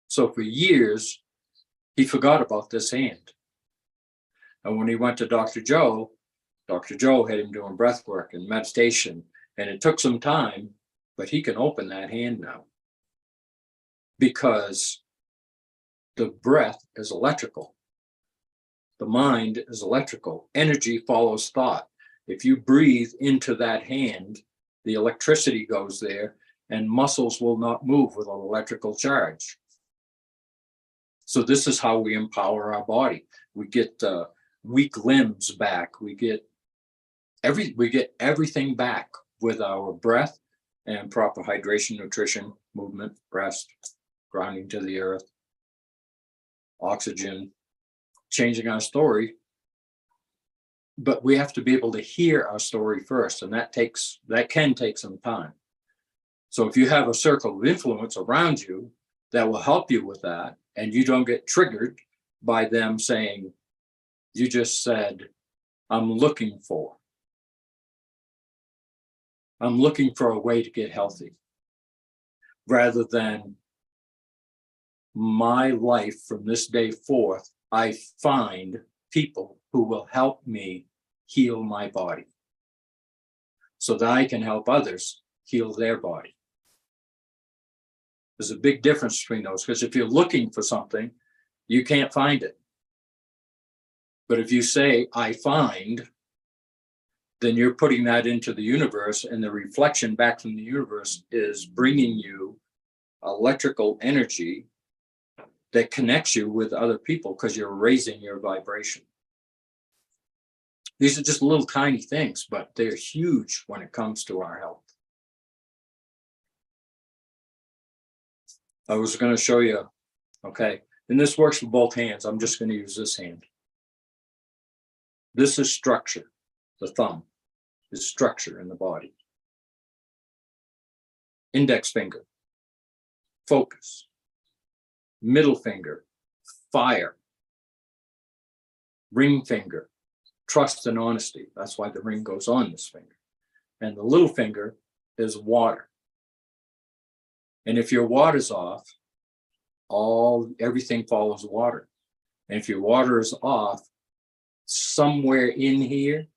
Speaker 2: So for years, he forgot about this hand. And when he went to Dr. Joe had him doing breath work and meditation, and it took some time, but he can open that hand now. Because the breath is electrical. The mind is electrical. Energy follows thought. If you breathe into that hand, the electricity goes there, and muscles will not move with an electrical charge. So this is how we empower our body. We get weak limbs back. We get everything back with our breath and proper hydration, nutrition, movement, rest, grounding to the earth, oxygen, changing our story. But we have to be able to hear our story first, and that can take some time. So if you have a circle of influence around you that will help you with that, and you don't get triggered by them saying, you just said, I'm looking for a way to get healthy, rather than my life from this day forth, I find people who will help me heal my body so that I can help others heal their body. There's a big difference between those, because if you're looking for something, you can't find it. But if you say, I find, then you're putting that into the universe, and the reflection back from the universe is bringing you electrical energy that connects you with other people, because you're raising your vibration. These are just little tiny things, but they're huge when it comes to our health. I was going to show you, okay, and this works for both hands. I'm just going to use this hand. This is structure. The thumb is structure in the body. Index finger, focus. Middle finger, fire. Ring finger, trust and honesty. That's why the ring goes on this finger. And the little finger is water. And if your water's off, everything follows water. And if your water is off, somewhere in here,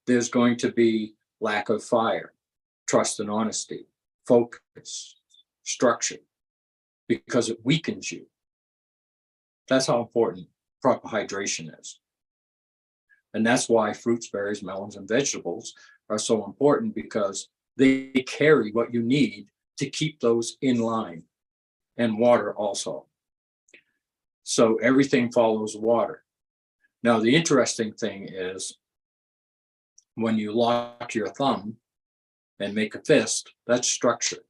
Speaker 2: there's going to be lack of fire, trust and honesty, focus, structure, because it weakens you. That's how important proper hydration is. And that's why fruits, berries, melons, and vegetables are so important, because they carry what you need to keep those in line, and water also. So everything follows water. Now, the interesting thing is when you lock your thumb and make a fist, that's structure.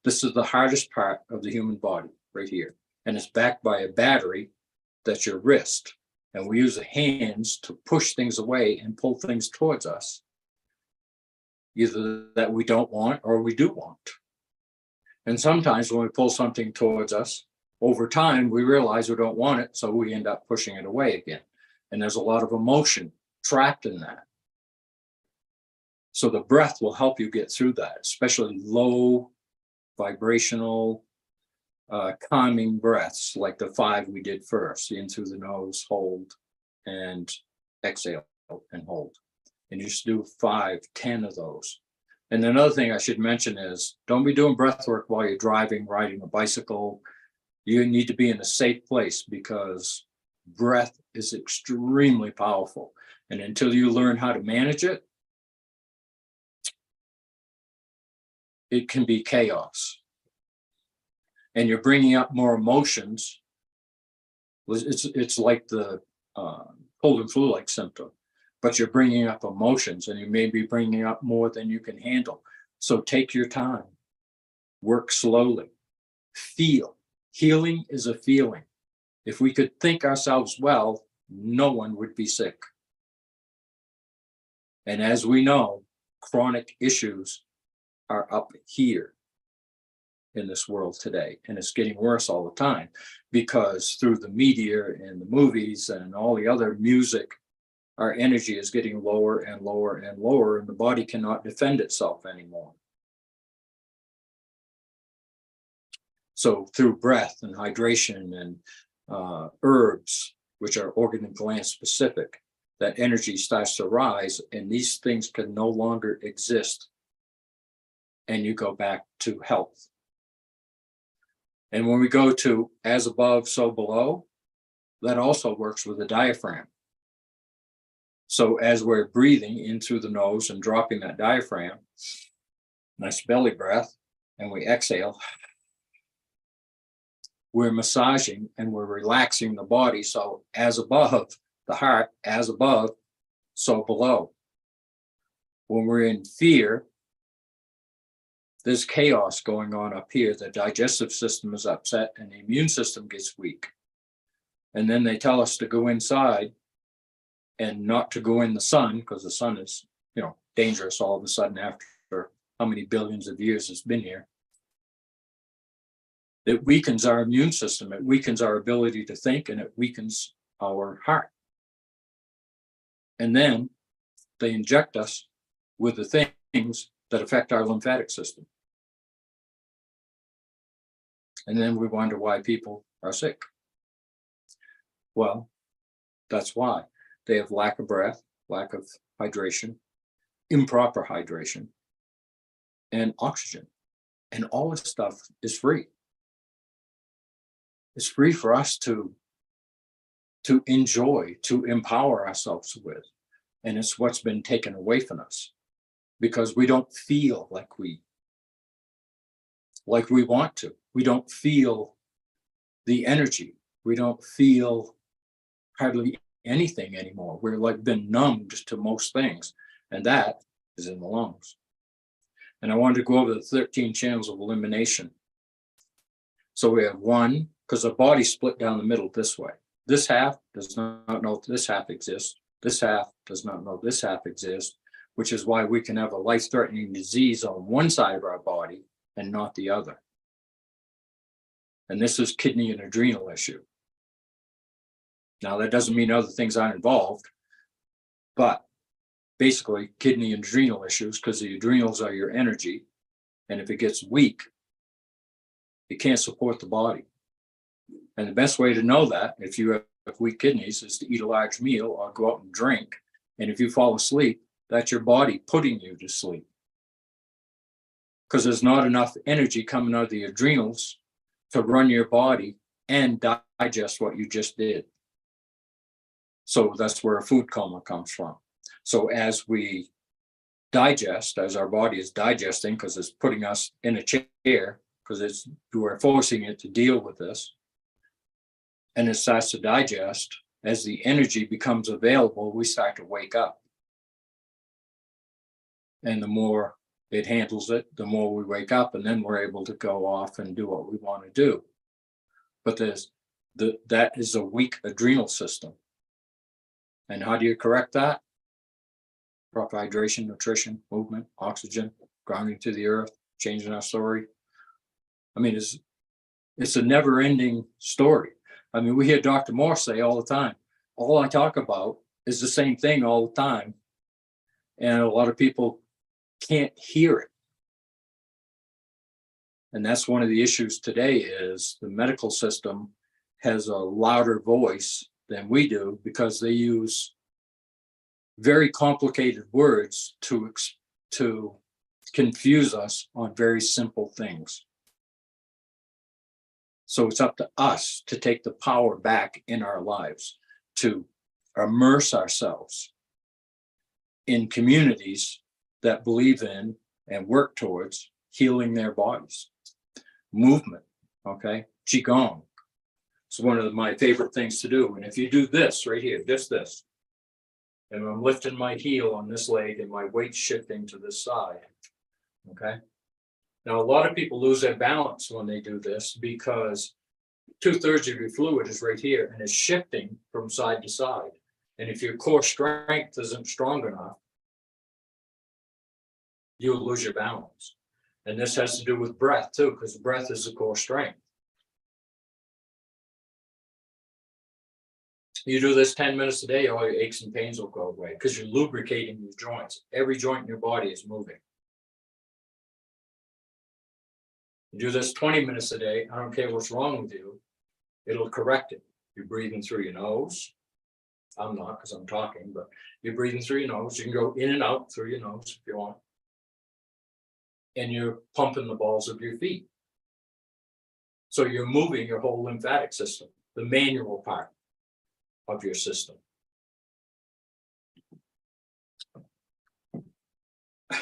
Speaker 2: This is the hardest part of the human body right here. And it's backed by a battery that's your wrist. And we use the hands to push things away and pull things towards us, either that we don't want or we do want. And sometimes when we pull something towards us, over time, we realize we don't want it, so we end up pushing it away again. And there's a lot of emotion trapped in that. So the breath will help you get through that, especially low vibrational, calming breaths, like the 5 we did first: in through the nose, hold, and exhale and hold. And you just do 5, 10 of those. And another thing I should mention is, don't be doing breath work while you're driving, riding a bicycle. You need to be in a safe place, because breath is extremely powerful. And until you learn how to manage it, it can be chaos. And you're bringing up more emotions. It's like the cold and flu-like symptom, but you're bringing up emotions, and you may be bringing up more than you can handle. So take your time, work slowly, feel. Healing is a feeling. If we could think ourselves well, no one would be sick. And as we know, chronic issues are up here in this world today, and it's getting worse all the time, because through the media and the movies and all the other music, our energy is getting lower and lower and lower, and the body cannot defend itself anymore. So through breath and hydration and herbs, which are organ and gland specific, that energy starts to rise, and these things can no longer exist, and you go back to health. And when we go to as above, so below, that also works with the diaphragm. So as we're breathing in through the nose and dropping that diaphragm, nice belly breath, and we exhale, we're massaging and we're relaxing the body. So as above, the heart, as above, so below. When we're in fear, there's chaos going on up here. The digestive system is upset and the immune system gets weak. And then they tell us to go inside and not to go in the sun, because the sun is, dangerous all of a sudden after how many billions of years it's been here. It weakens our immune system. It weakens our ability to think, and it weakens our heart. And then they inject us with the things that affect our lymphatic system. And then we wonder why people are sick. Well, that's why. They have lack of breath, lack of hydration, improper hydration, and oxygen. And all this stuff is free. It's free for us to enjoy, to empower ourselves with. And it's what's been taken away from us, because we don't feel like we want to. We don't feel the energy. We don't feel hardly anything anymore. We're like been numbed to most things, and that is in the lungs. And I wanted to go over the 13 channels of elimination. So we have 1, because the body's split down the middle this way. This half does not know this half exists. This half does not know this half exists, which is why we can have a life-threatening disease on one side of our body and not the other. And this is kidney and adrenal issue. Now, that doesn't mean other things aren't involved, but basically kidney and adrenal issues, because the adrenals are your energy. And if it gets weak, It can't support the body. And the best way to know that, if you have weak kidneys, is to eat a large meal or go out and drink. And if you fall asleep, that's your body putting you to sleep. Because there's not enough energy coming out of the adrenals to run your body and digest what you just did. So that's where a food coma comes from. So as we digest, as our body is digesting, because it's putting us in a chair, because we're forcing it to deal with this, and it starts to digest, as the energy becomes available, we start to wake up. And the more it handles it, the more we wake up, and then we're able to go off and do what we want to do. But that is a weak adrenal system. And how do you correct that? Proper hydration, nutrition, movement, oxygen, grounding to the earth, changing our story. I mean, it's a never-ending story. I mean, we hear Dr. Morse say all the time, all I talk about is the same thing all the time. And a lot of people can't hear it. And that's one of the issues today, is the medical system has a louder voice than we do, because they use very complicated words to confuse us on very simple things. So it's up to us to take the power back in our lives, to immerse ourselves in communities that believe in and work towards healing their bodies. Movement, okay? Qigong. It's one of my favorite things to do. And if you do this right here, just this, and I'm lifting my heel on this leg and my weight shifting to this side, okay? Now, a lot of people lose their balance when they do this, because 2/3 of your fluid is right here and it's shifting from side to side. And if your core strength isn't strong enough, you'll lose your balance. And this has to do with breath too, because breath is the core strength. You do this 10 minutes a day, all your aches and pains will go away, because you're lubricating your joints. Every joint in your body is moving. You do this 20 minutes a day, I don't care what's wrong with you, it'll correct it. You're breathing through your nose. I'm not, because I'm talking, but you're breathing through your nose. You can go in and out through your nose if you want. And you're pumping the balls of your feet. So you're moving your whole lymphatic system, the manual part of your system.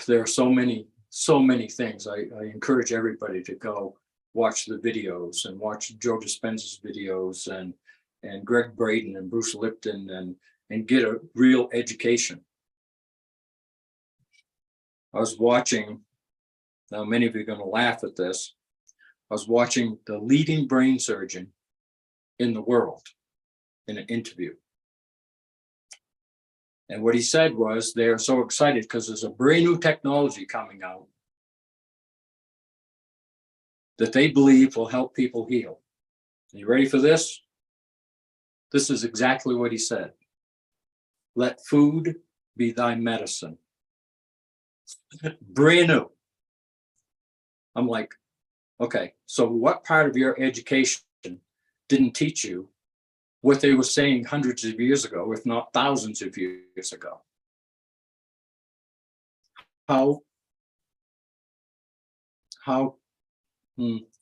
Speaker 2: There are so many things. I encourage everybody to go watch the videos, and watch Joe Dispenza's videos, and Greg Braden and Bruce Lipton, and get a real education. I was watching, now many of you are going to laugh at this, I was watching the leading brain surgeon in the world in an interview. And what he said was, they're so excited because there's a brand new technology coming out that they believe will help people heal. Are you ready for this? This is exactly what he said. Let food be thy medicine. Brand new. I'm like, okay, so what part of your education didn't teach you what they were saying hundreds of years ago, if not thousands of years ago? How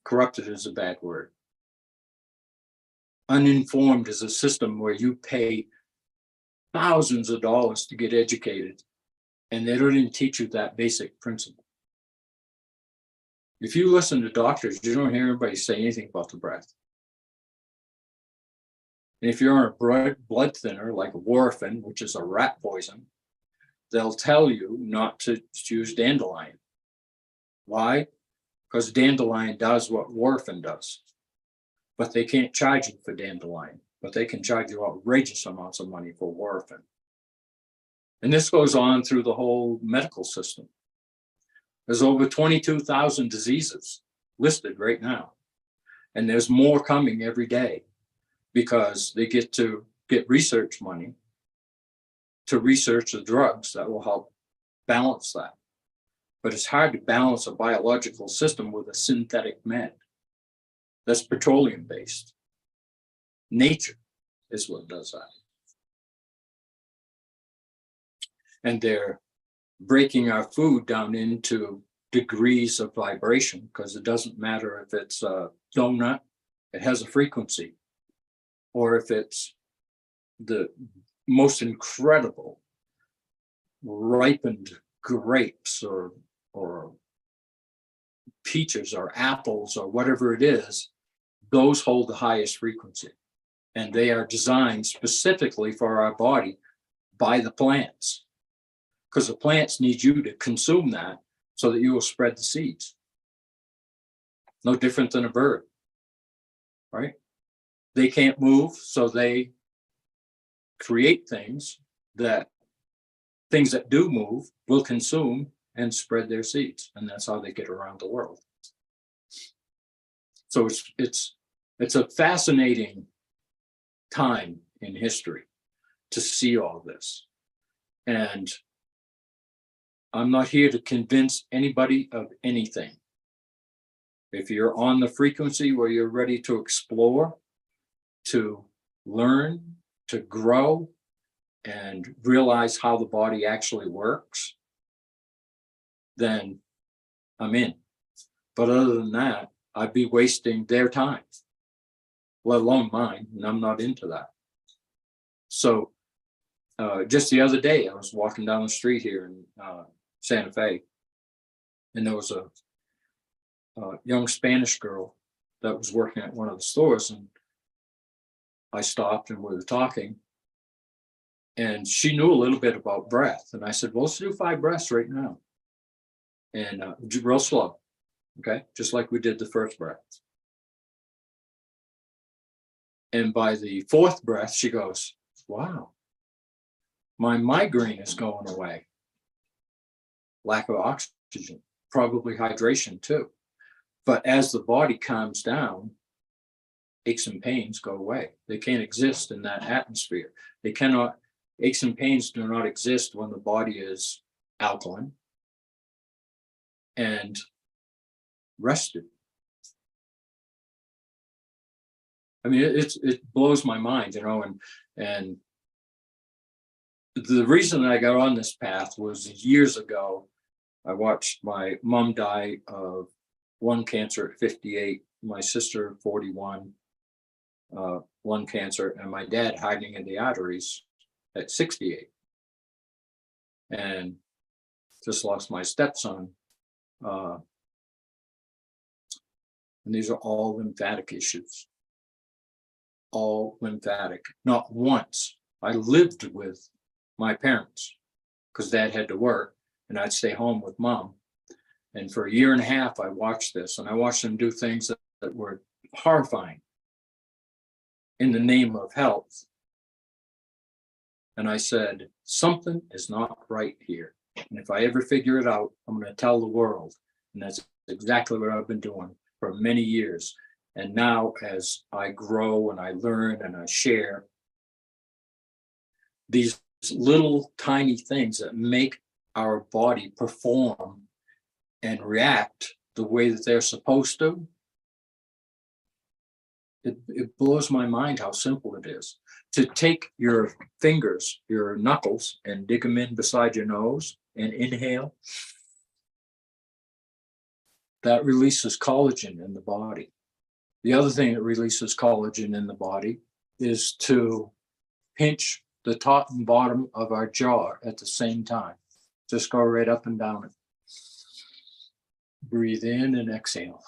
Speaker 2: corrupted is a bad word. Uninformed is a system where you pay thousands of dollars to get educated, and they don't even teach you that basic principle. If you listen to doctors, you don't hear anybody say anything about the breath. And if you're on a blood thinner like warfarin, which is a rat poison, they'll tell you not to use dandelion. Why? Because dandelion does what warfarin does. But they can't charge you for dandelion, but they can charge you outrageous amounts of money for warfarin. And this goes on through the whole medical system. There's over 22,000 diseases listed right now. And there's more coming every day, because they get research money to research the drugs that will help balance that. But it's hard to balance a biological system with a synthetic med. that's petroleum based. Nature is what does that. And they're breaking our food down into degrees of vibration, because it doesn't matter if it's a donut, it has a frequency, or if it's the most incredible ripened grapes or peaches or apples or whatever it is, those hold the highest frequency. And they are designed specifically for our body by the plants, because the plants need you to consume that so that you will spread the seeds. No different than a bird, right? They can't move, so they create things that do move will consume and spread their seeds, and that's how they get around the world. So it's a fascinating time in history to see all this. And I'm not here to convince anybody of anything. If you're on the frequency where you're ready to explore, to learn, to grow, and realize how the body actually works, then I'm in. But other than that, I'd be wasting their time, let alone mine, and I'm not into that. So just the other day, I was walking down the street here in Santa Fe, and there was a young Spanish girl that was working at one of the stores, and I stopped and we were talking, and she knew a little bit about breath. And I said, well, let's do 5 breaths right now. And real slow, okay? Just like we did the first breath. And by the 4th breath, she goes, wow, my migraine is going away. Lack of oxygen, probably hydration too. But as the body calms down, aches and pains go away. They can't exist in that atmosphere. Aches and pains do not exist when the body is alkaline and rested. I mean, it blows my mind, and the reason I got on this path was years ago. I watched my mom die of lung cancer at 58, my sister 41, lung cancer, and my dad hiding in the arteries at 68. And just lost my stepson. And these are all lymphatic issues. All lymphatic. Not once. I lived with my parents because dad had to work and I'd stay home with mom. And for a year and a half, I watched this, and I watched them do things that were horrifying in the name of health. And I said, something is not right here. And if I ever figure it out, I'm going to tell the world. And that's exactly what I've been doing for many years. And now as I grow and I learn and I share, these little tiny things that make our body perform and react the way that they're supposed to, it blows my mind how simple it is. To take your fingers, your knuckles, and dig them in beside your nose and inhale, that releases collagen in the body. The other thing that releases collagen in the body is to pinch the top and bottom of our jaw at the same time. Just go right up and down it. Breathe in and exhale.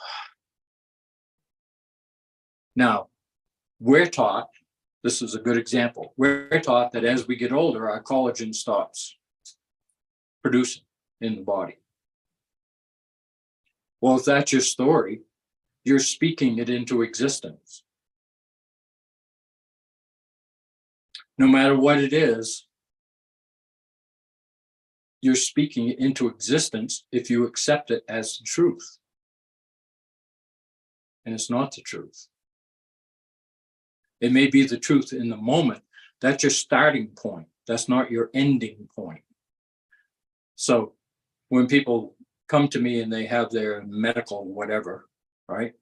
Speaker 2: Now, we're taught, this is a good example, we're taught that as we get older, our collagen stops producing in the body. Well, if that's your story, you're speaking it into existence. No matter what it is, you're speaking it into existence if you accept it as the truth. And it's not the truth. It may be the truth in the moment. That's your starting point. That's not your ending point. So when people come to me and they have their medical whatever, right?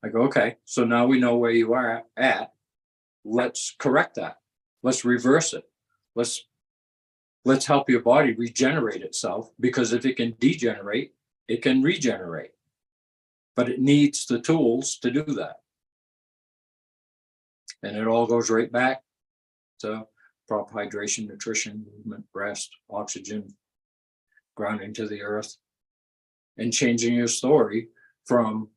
Speaker 2: I go, okay, so now we know where you are at. Let's correct that. Let's reverse it. Let's help your body regenerate itself, because if it can degenerate, it can regenerate. But it needs the tools to do that. And it all goes right back to proper hydration, nutrition, movement, rest, oxygen, grounding to the earth, and changing your story from,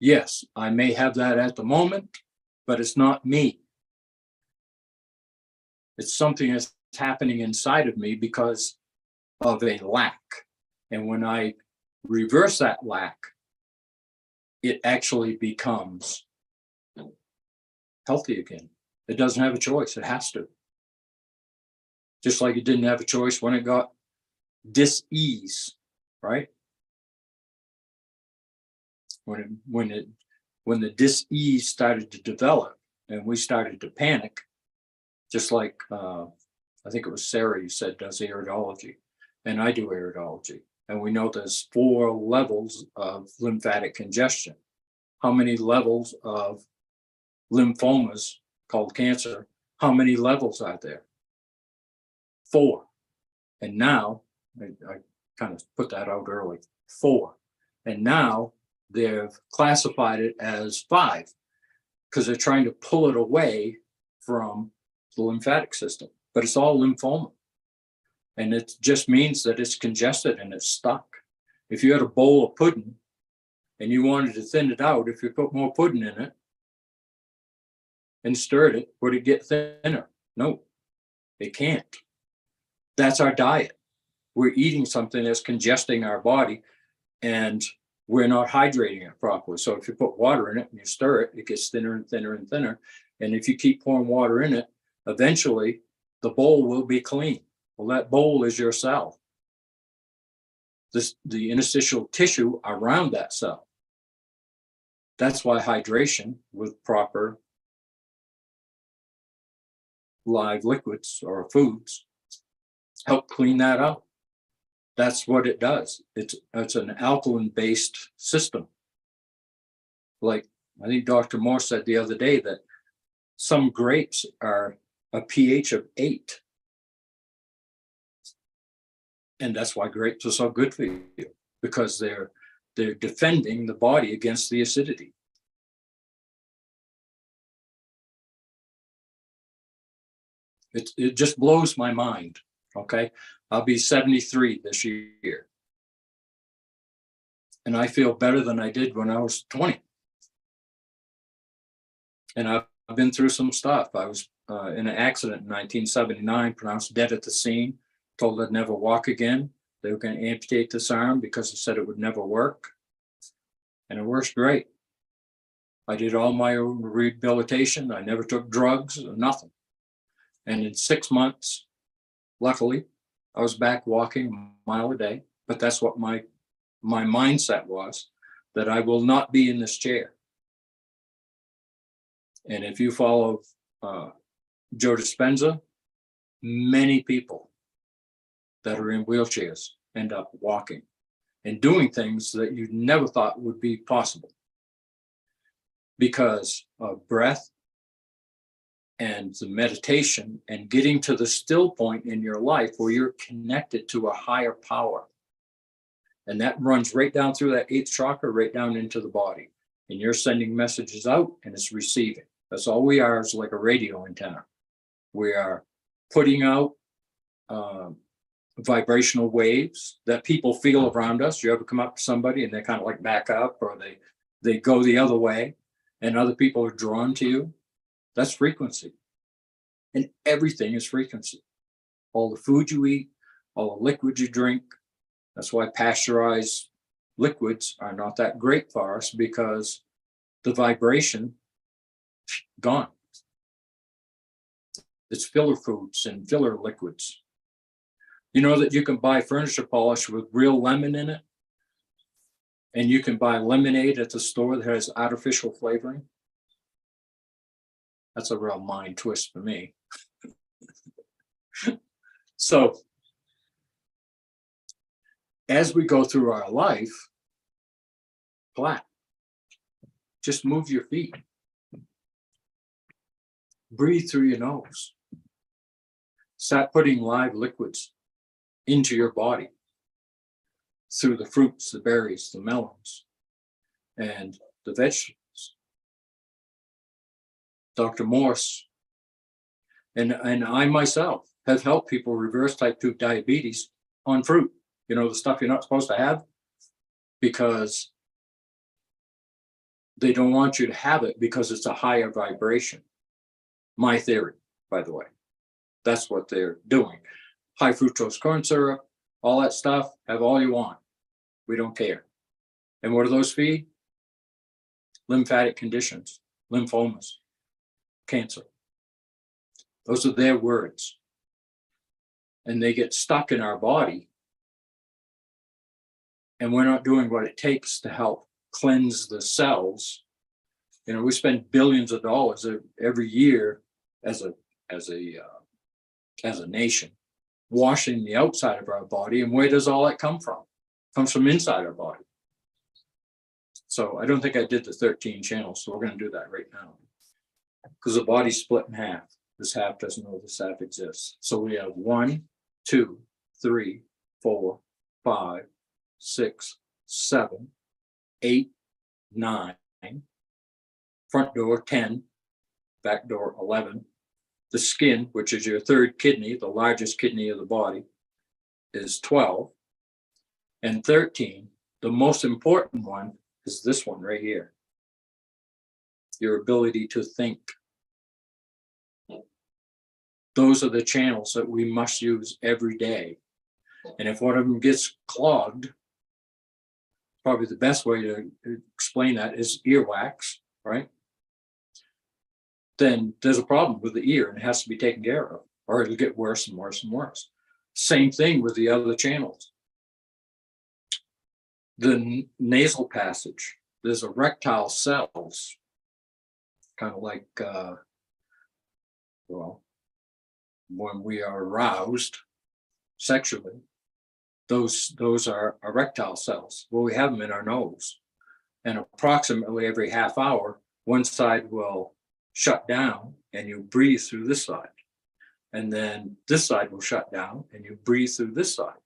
Speaker 2: yes, I may have that at the moment, but it's not me. It's something that's happening inside of me because of a lack. And when I reverse that lack, it actually becomes healthy again. It doesn't have a choice. It has to. Just like it didn't have a choice when it got dis-ease, right? When the dis-ease started to develop and we started to panic, just like I think it was Sara you said does iridology, and I do iridology, and we know there's 4 levels of lymphatic congestion. How many levels of lymphomas, called cancer, how many levels are there? 4. And now, I kind of put that out early, 4. And now they've classified it as 5 because they're trying to pull it away from the lymphatic system. But it's all lymphoma. And it just means that it's congested and it's stuck. If you had a bowl of pudding and you wanted to thin it out, if you put more pudding in it and stirred it, would it get thinner? No, it can't. That's our diet. We're eating something that's congesting our body and we're not hydrating it properly. So if you put water in it and you stir it, it gets thinner and thinner and thinner. And if you keep pouring water in it, eventually the bowl will be clean. Well, that bowl is your cell. The interstitial tissue around that cell. That's why hydration with proper live liquids or foods help clean that out. That's what it does. It's an alkaline based system. Like I think Dr. Morse said the other day that some grapes are a pH of 8. And that's why grapes are so good for you, because they're defending the body against the acidity. It just blows my mind. Okay, I'll be 73 this year, and I feel better than I did when I was 20. And I've been through some stuff. I was in an accident in 1979, pronounced dead at the scene, told I'd never walk again. They were going to amputate this arm because they said it would never work. And it works great. I did all my own rehabilitation. I never took drugs or nothing. And in 6 months, luckily, I was back walking a mile a day. But that's what my mindset was, that I will not be in this chair. And if you follow Joe Dispenza, many people that are in wheelchairs end up walking and doing things that you never thought would be possible because of breath and the meditation and getting to the still point in your life where you're connected to a higher power. And that runs right down through that 8th chakra, right down into the body. And you're sending messages out and it's receiving. That's all we are, is like a radio antenna. We are putting out vibrational waves that people feel around us. You ever come up to somebody and they kind of like back up, or they go the other way and other people are drawn to you? That's frequency. And everything is frequency. All the food you eat, all the liquids you drink. That's why pasteurized liquids are not that great for us, because the vibration gone. It's filler foods and filler liquids. You know that you can buy furniture polish with real lemon in it? And you can buy lemonade at the store that has artificial flavoring? That's a real mind twist for me. So, as we go through our life, flat. Just move your feet. Breathe through your nose. Start putting live liquids into your body through the fruits, the berries, the melons, and the vegetables. Dr. Morse and I myself have helped people reverse type 2 diabetes on fruit. You know, the stuff you're not supposed to have, because they don't want you to have it because it's a higher vibration. My theory, by the way. That's what they're doing. High fructose corn syrup, all that stuff, have all you want. We don't care. And what do those feed? Lymphatic conditions, lymphomas, cancer. Those are their words. And they get stuck in our body. And we're not doing what it takes to help cleanse the cells. You know, we spend billions of dollars every year as a nation, washing the outside of our body. And where does all that come from? It comes from inside our body. So I don't think I did the 13 channels, so we're going to do that right now. Because the body's split in half. This half doesn't know this half exists. So we have 1, 2, 3, 4, 5, 6, 7, 8, 9, front door 10, back door 11. The skin, which is your third kidney, the largest kidney of the body, is 12. And 13, the most important one, is this one right here. Your ability to think. Those are the channels that we must use every day. And if one of them gets clogged, probably the best way to explain that is earwax, right? Then there's a problem with the ear and it has to be taken care of, or it'll get worse and worse and worse. Same thing with the other channels. The nasal passage, there's erectile cells, kind of like, well, when we are aroused sexually, those are erectile cells. Well, we have them in our nose. And approximately every half hour, one side will shut down and you breathe through this side. And then this side will shut down and you breathe through this side.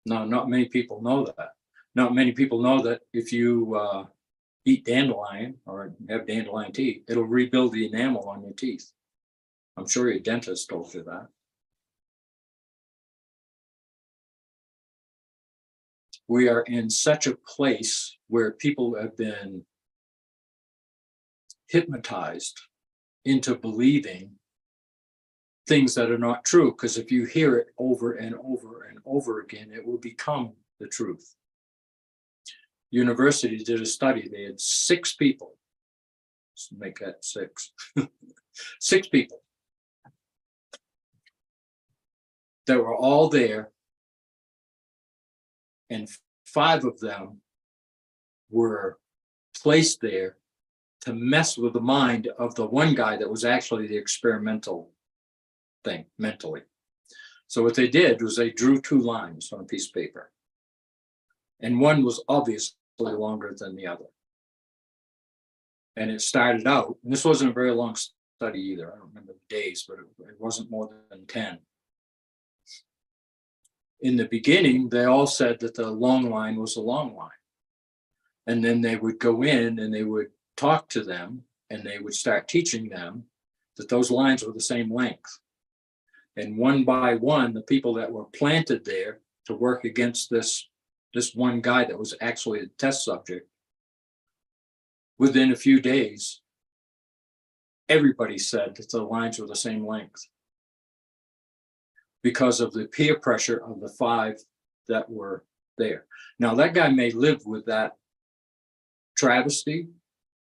Speaker 2: Now, not many people know that. Not many people know that if you eat dandelion or have dandelion tea, it'll rebuild the enamel on your teeth. I'm sure your dentist told you that. We are in such a place where people have been hypnotized into believing things that are not true, because if you hear it over and over and over again, it will become the truth. University did a study. They had 6 people. Let's make that 6. 6 people that were all there, and 5 of them were placed there to mess with the mind of the one guy that was actually the experimental thing mentally. So what they did was they drew 2 lines on a piece of paper, and one was obviously longer than the other. And it started out, and this wasn't a very long study either. I don't remember the days, but it wasn't more than 10. In the beginning, they all said that the long line was a long line. And then they would go in and they would talk to them and they would start teaching them that those lines were the same length. And one by one, the people that were planted there to work against this one guy that was actually a test subject, within a few days, everybody said that the lines were the same length because of the peer pressure of the 5 that were there. Now, that guy may live with that travesty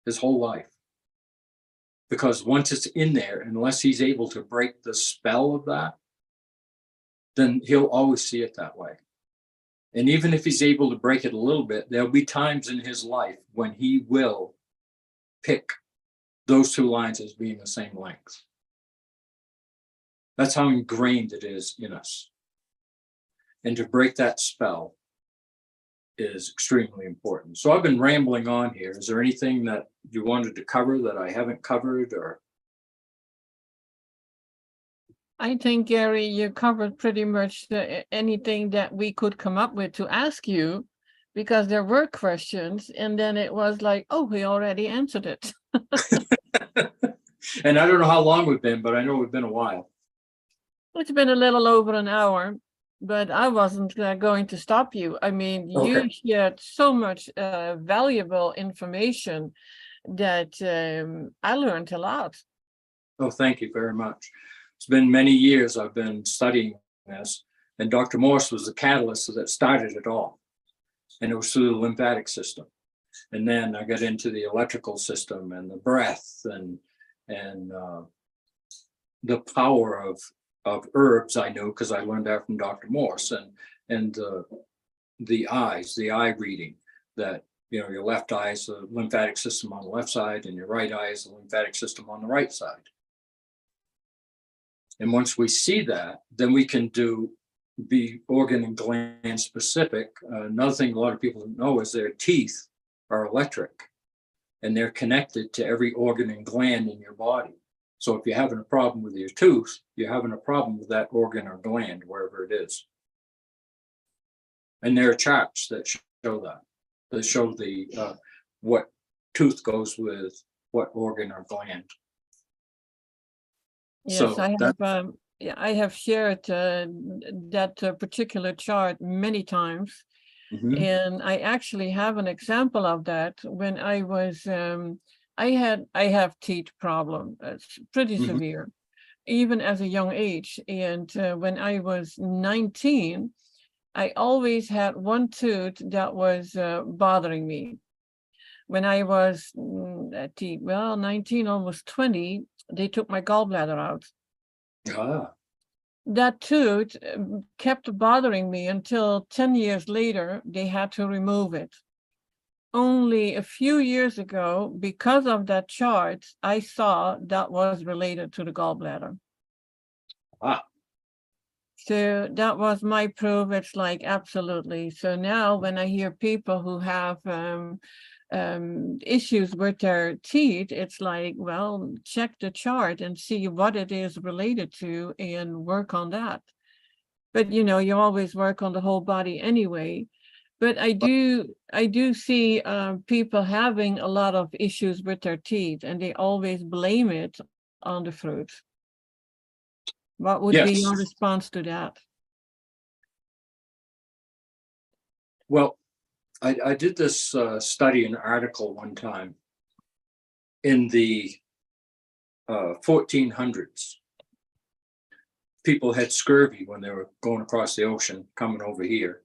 Speaker 2: his whole life, because once it's in there, unless he's able to break the spell of that, then he'll always see it that way. And even if he's able to break it a little bit, there'll be times in his life when he will pick those 2 lines as being the same length. That's how ingrained it is in us. And to break that spell is extremely important. So I've been rambling on here. Is there anything that you wanted to cover that I haven't covered, or?
Speaker 1: I think, Gary, you covered pretty much anything that we could come up with to ask you, because there were questions, and then it was like, oh, we already answered it.
Speaker 2: And I don't know how long we've been, but I know we've been a while.
Speaker 1: It's been a little over an hour, but I wasn't going to stop you. I mean, you
Speaker 2: Okay.
Speaker 1: shared so much valuable information that I learned a lot.
Speaker 2: Oh, thank you very much. It's been many years I've been studying this, and Dr. Morse was the catalyst that started it all. And it was through the lymphatic system. And then I got into the electrical system and the breath and the power of herbs. I knew because I learned that from Dr. Morse, and the eyes, the eye reading, that your left eye is the lymphatic system on the left side, and your right eye is the lymphatic system on the right side. And once we see that, then we can be organ and gland specific. Another thing a lot of people don't know is their teeth are electric, and they're connected to every organ and gland in your body. So if you're having a problem with your tooth, you're having a problem with that organ or gland, wherever it is. And there are charts that show that. That show what tooth goes with what organ or gland.
Speaker 1: Yes,
Speaker 2: So
Speaker 1: I have shared that particular chart many times.
Speaker 2: Mhm.
Speaker 1: And I actually have an example of that. When I was, I have teeth problem. It's pretty
Speaker 2: Mhm.
Speaker 1: severe, even as a young age. And when I was 19, I always had one tooth that was bothering me. When I was 19, almost 20, they took my gallbladder out.
Speaker 2: Ah,
Speaker 1: That tooth kept bothering me until 10 years later, they had to remove it. Only a few years ago, because of that chart, I saw that was related to the gallbladder.
Speaker 2: ah.
Speaker 1: So that was my proof. It's like, absolutely. So now when I hear people who have issues with their teeth, it's like, well, check the chart and see what it is related to and work on that. But you always work on the whole body anyway. But I do see people having a lot of issues with their teeth, and they always blame it on the fruit. What would be
Speaker 2: Yes.
Speaker 1: your response to that?
Speaker 2: Well, I did this study, an article one time in the 1400s. People had scurvy when they were going across the ocean, coming over here.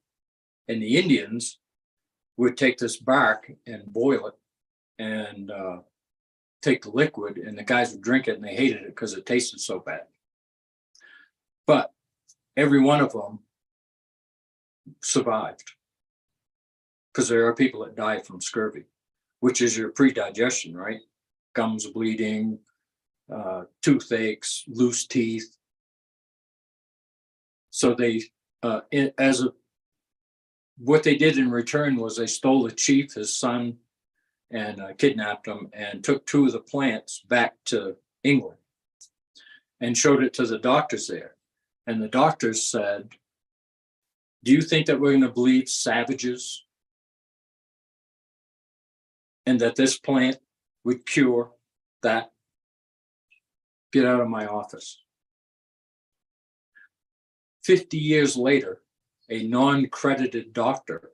Speaker 2: And the Indians would take this bark and boil it and take the liquid, and the guys would drink it, and they hated it because it tasted so bad. But every one of them survived, because there are people that die from scurvy, which is your predigestion, right? Gums bleeding, toothaches, loose teeth. So what they did in return was they stole the chief, his son, and kidnapped him and took two of the plants back to England and showed it to the doctors there. And the doctors said, do you think that we're going to believe savages and that this plant would cure that? Get out of my office. 50 years later, a non-credited doctor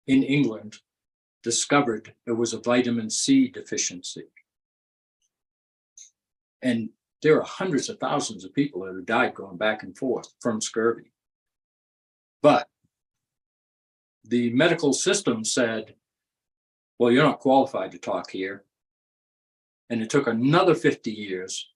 Speaker 2: in England discovered it was a vitamin C deficiency. And there are hundreds of thousands of people that have died going back and forth from scurvy. But the medical system said, well, you're not qualified to talk here. And it took another 50 years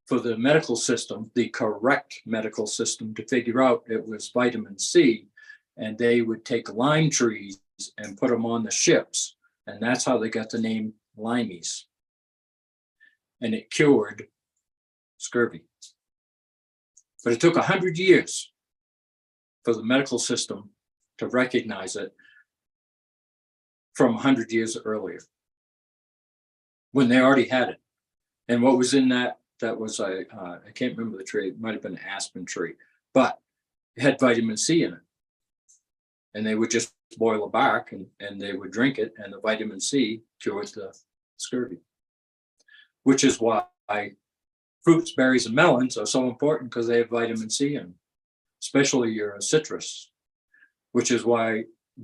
Speaker 2: for the medical system, the correct medical system, to figure out it was vitamin C. And they would take lime trees and put them on the ships. And that's how they got the name limeys. And it cured scurvy. But it took 100 years for the medical system to recognize it from 100 years earlier, when they already had it. And what was in that was, I can't remember the tree, it might have been an aspen tree, but it had vitamin C in it. And they would just boil the bark and they would drink it, and the vitamin C cured the scurvy. Which is why fruits, berries, and melons are so important, because they have vitamin C in them, especially your citrus, which is why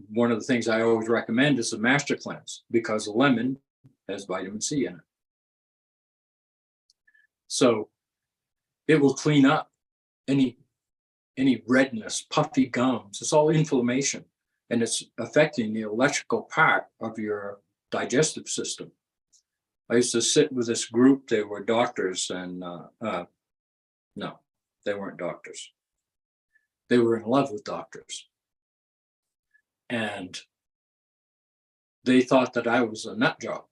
Speaker 2: one of the things I always recommend is the master cleanse, because lemon has vitamin C in it. So it will clean up any redness, puffy gums. It's all inflammation, and it's affecting the electrical part of your digestive system. I used to sit with this group. They were doctors, and no, they weren't doctors. They were in love with doctors. And they thought that I was a nut job.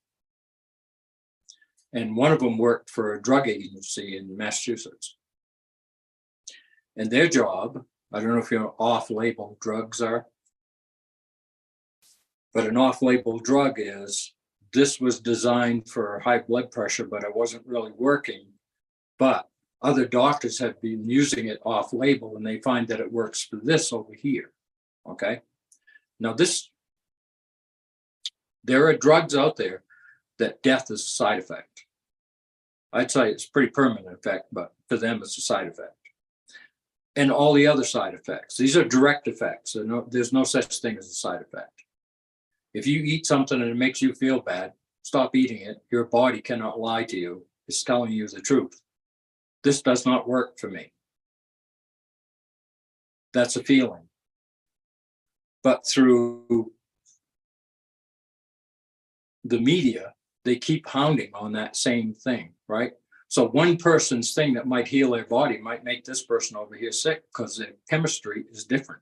Speaker 2: And one of them worked for a drug agency in Massachusetts. And their job, I don't know if you know what off-label drugs are, but an off-label drug is, this was designed for high blood pressure, but it wasn't really working. But other doctors have been using it off-label, and they find that it works for this over here. Okay. Now there are drugs out there that death is a side effect. I'd say it's a pretty permanent effect, but for them it's a side effect. And all the other side effects, these are direct effects. There's no such thing as a side effect. If you eat something and it makes you feel bad, stop eating it. Your body cannot lie to you. It's telling you the truth. This does not work for me. That's a feeling. But through the media, they keep pounding on that same thing, right? So one person's thing that might heal their body might make this person over here sick, because their chemistry is different.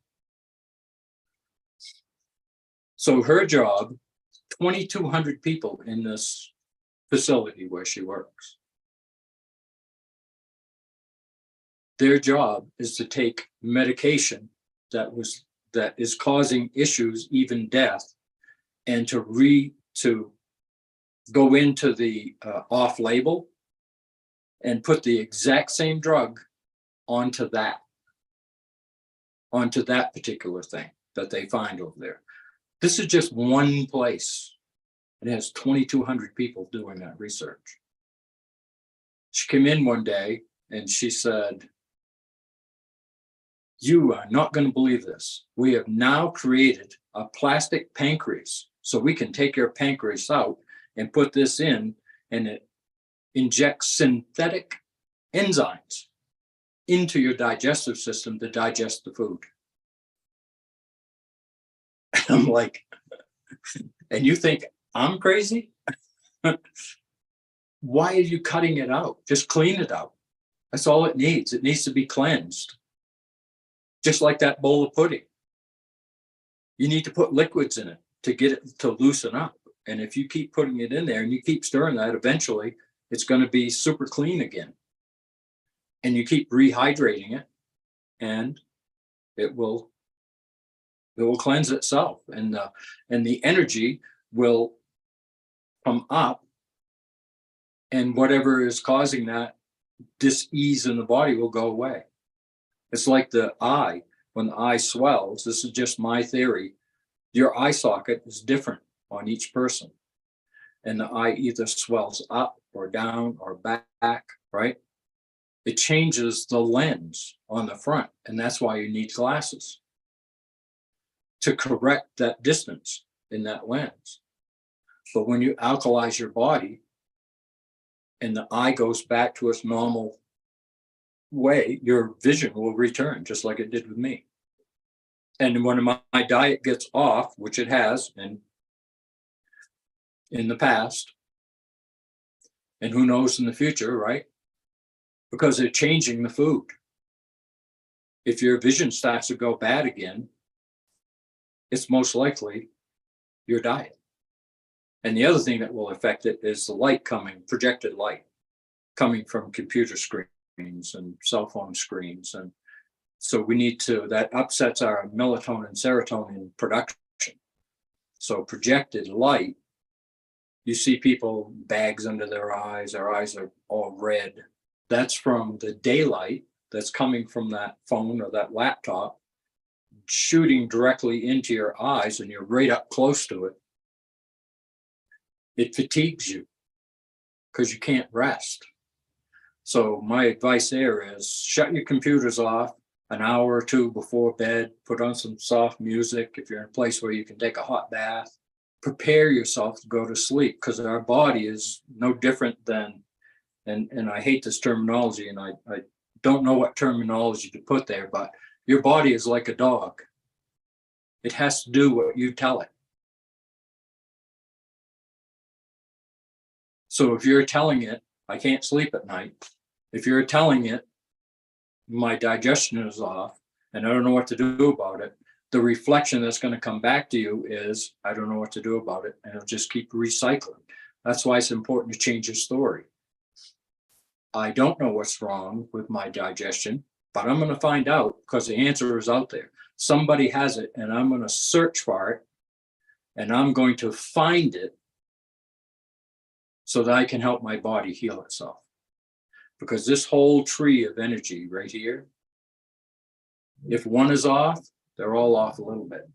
Speaker 2: So her job, 2,200 people in this facility where she works. Their job is to take medication that is causing issues, even death, and to go into the off-label and put the exact same drug onto that particular thing that they find over there. This is just one place. It has 2,200 people doing that research. She came in one day and she said, "You are not going to believe this. We have now created a plastic pancreas, so we can take your pancreas out and put this in, and it injects synthetic enzymes into your digestive system to digest the food." I'm like, and you think I'm crazy? Why are you cutting it out? Just clean it out. That's all it needs. It needs to be cleansed. Just like that bowl of pudding. You need to put liquids in it to get it to loosen up. And if you keep putting it in there and you keep stirring that, eventually it's going to be super clean again. And you keep rehydrating it, and it will cleanse itself, and the energy will come up, and whatever is causing that dis-ease in the body will go away. It's like the eye. When the eye swells, this is just my theory, your eye socket is different on each person, and the eye either swells up or down or back, right? It changes the lens on the front, and that's why you need glasses, to correct that distance in that lens. But when you alkalize your body and the eye goes back to its normal way, your vision will return, just like it did with me. And when my diet gets off, which it has in the past, and who knows in the future, right? Because they're changing the food. If your vision starts to go bad again, it's most likely your diet. And the other thing that will affect it is the light projected light coming from computer screens and cell phone screens. And So we need to, that upsets our melatonin, serotonin production. So projected light, you see people, bags under their eyes are all red. That's from the daylight that's coming from that phone or that laptop, shooting directly into your eyes, and you're right up close to it. It fatigues you because you can't rest. So my advice there is shut your computers off an hour or two before bed, put on some soft music. If you're in a place where you can take a hot bath, prepare yourself to go to sleep, because our body is no different than, and I hate this terminology, and I don't know what terminology to put there, but your body is like a dog. It has to do what you tell it. So if you're telling it, I can't sleep at night, if you're telling it, my digestion is off and I don't know what to do about it, the reflection that's going to come back to you is, I don't know what to do about it. And it'll just keep recycling. That's why it's important to change your story. I don't know what's wrong with my digestion, but I'm going to find out, because the answer is out there. Somebody has it, and I'm going to search for it, and I'm going to find it so that I can help my body heal itself. Because this whole tree of energy right here, if one is off, they're all off a little bit.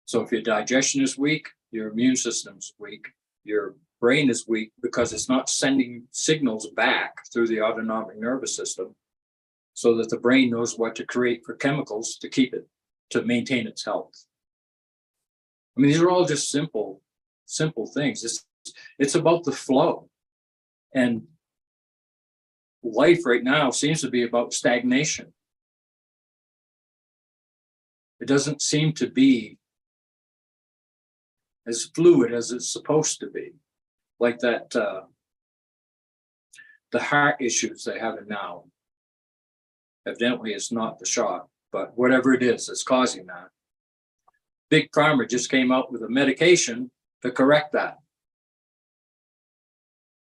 Speaker 2: So if your digestion is weak, your immune system's weak, your brain is weak because it's not sending signals back through the autonomic nervous system so that the brain knows what to create for chemicals to keep it, to maintain its health. I mean, these are all just simple things. It's about the flow. And life right now seems to be about stagnation. It doesn't seem to be as fluid as it's supposed to be. Like that, the heart issues they have now. Evidently, it's not the shot, but whatever it is that's causing that. Big Pharma just came out with a medication to correct that.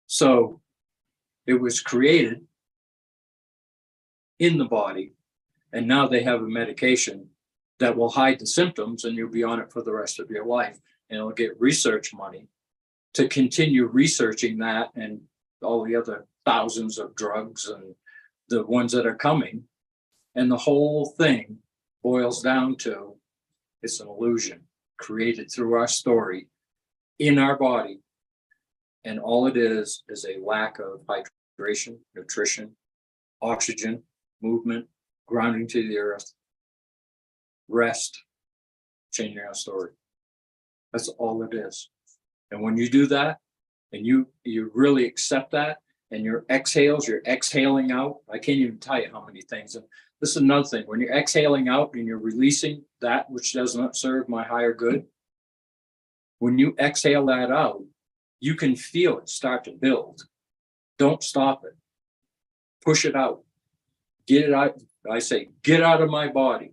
Speaker 2: So it was created in the body, and now they have a medication that will hide the symptoms, and you'll be on it for the rest of your life. And it'll get research money to continue researching that and all the other thousands of drugs and the ones that are coming. And the whole thing boils down to, it's an illusion created through our story in our body. And all it is a lack of hydration, nutrition, oxygen, movement, grounding to the earth, rest, changing our story. That's all it is. And when you do that, and you really accept that, and your exhales, you're exhaling out. I can't even tell you how many things. And this is another thing. When you're exhaling out and you're releasing that which does not serve my higher good, when you exhale that out, you can feel it start to build. Don't stop it. Push it out. Get it out. I say, get out of my body.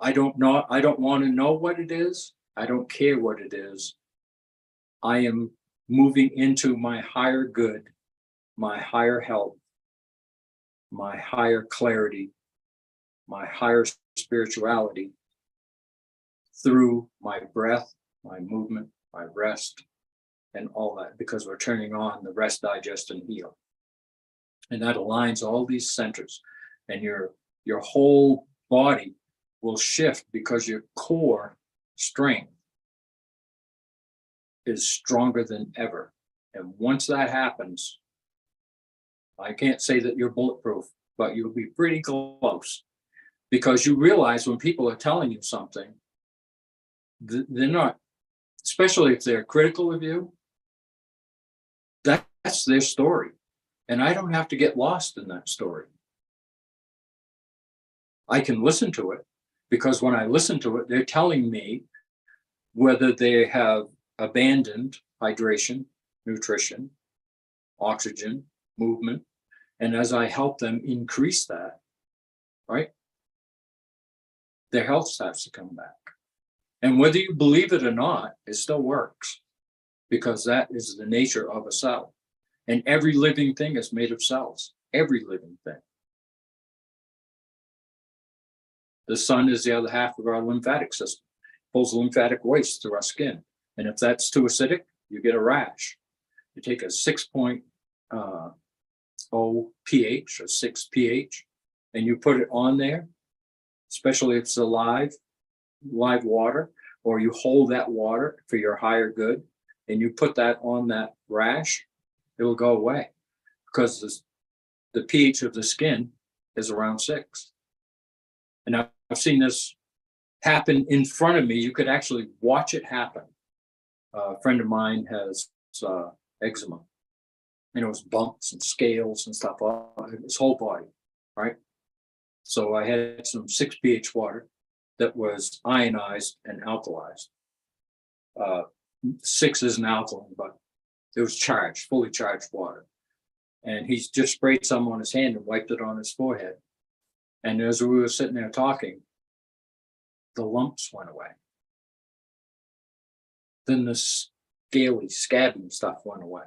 Speaker 2: I don't want to know what it is. I don't care what it is. I am moving into my higher good, my higher health, my higher clarity, my higher spirituality through my breath, my movement, my rest, and all that, because we're turning on the rest, digest, and heal. And that aligns all these centers, and your whole body will shift because your core strength is stronger than ever. And once that happens, I can't say that you're bulletproof, but you'll be pretty close, because you realize when people are telling you something, they're not, especially if they're critical of you, that's their story. And I don't have to get lost in that story. I can listen to it, because when I listen to it, they're telling me whether they have abandoned hydration, nutrition, oxygen, movement. And as I help them increase that, right, their health starts to come back. And whether you believe it or not, it still works, because that is the nature of a cell. And every living thing is made of cells, every living thing. The sun is the other half of our lymphatic system, pulls the lymphatic waste through our skin. And if that's too acidic, you get a rash. You take a 6.0 pH or 6 pH, and you put it on there, especially if it's a live water, or you hold that water for your higher good, and you put that on that rash, it will go away because the pH of the skin is around 6. And I've seen this happen in front of me. You could actually watch it happen. A friend of mine has eczema, and it was bumps and scales and stuff on his whole body, right? So I had some 6 pH water that was ionized and alkalized. 6 is an alkaline, but it was charged, fully charged water. And he's just sprayed some on his hand and wiped it on his forehead. And as we were sitting there talking, the lumps went away. Then the scaly, scabby stuff went away.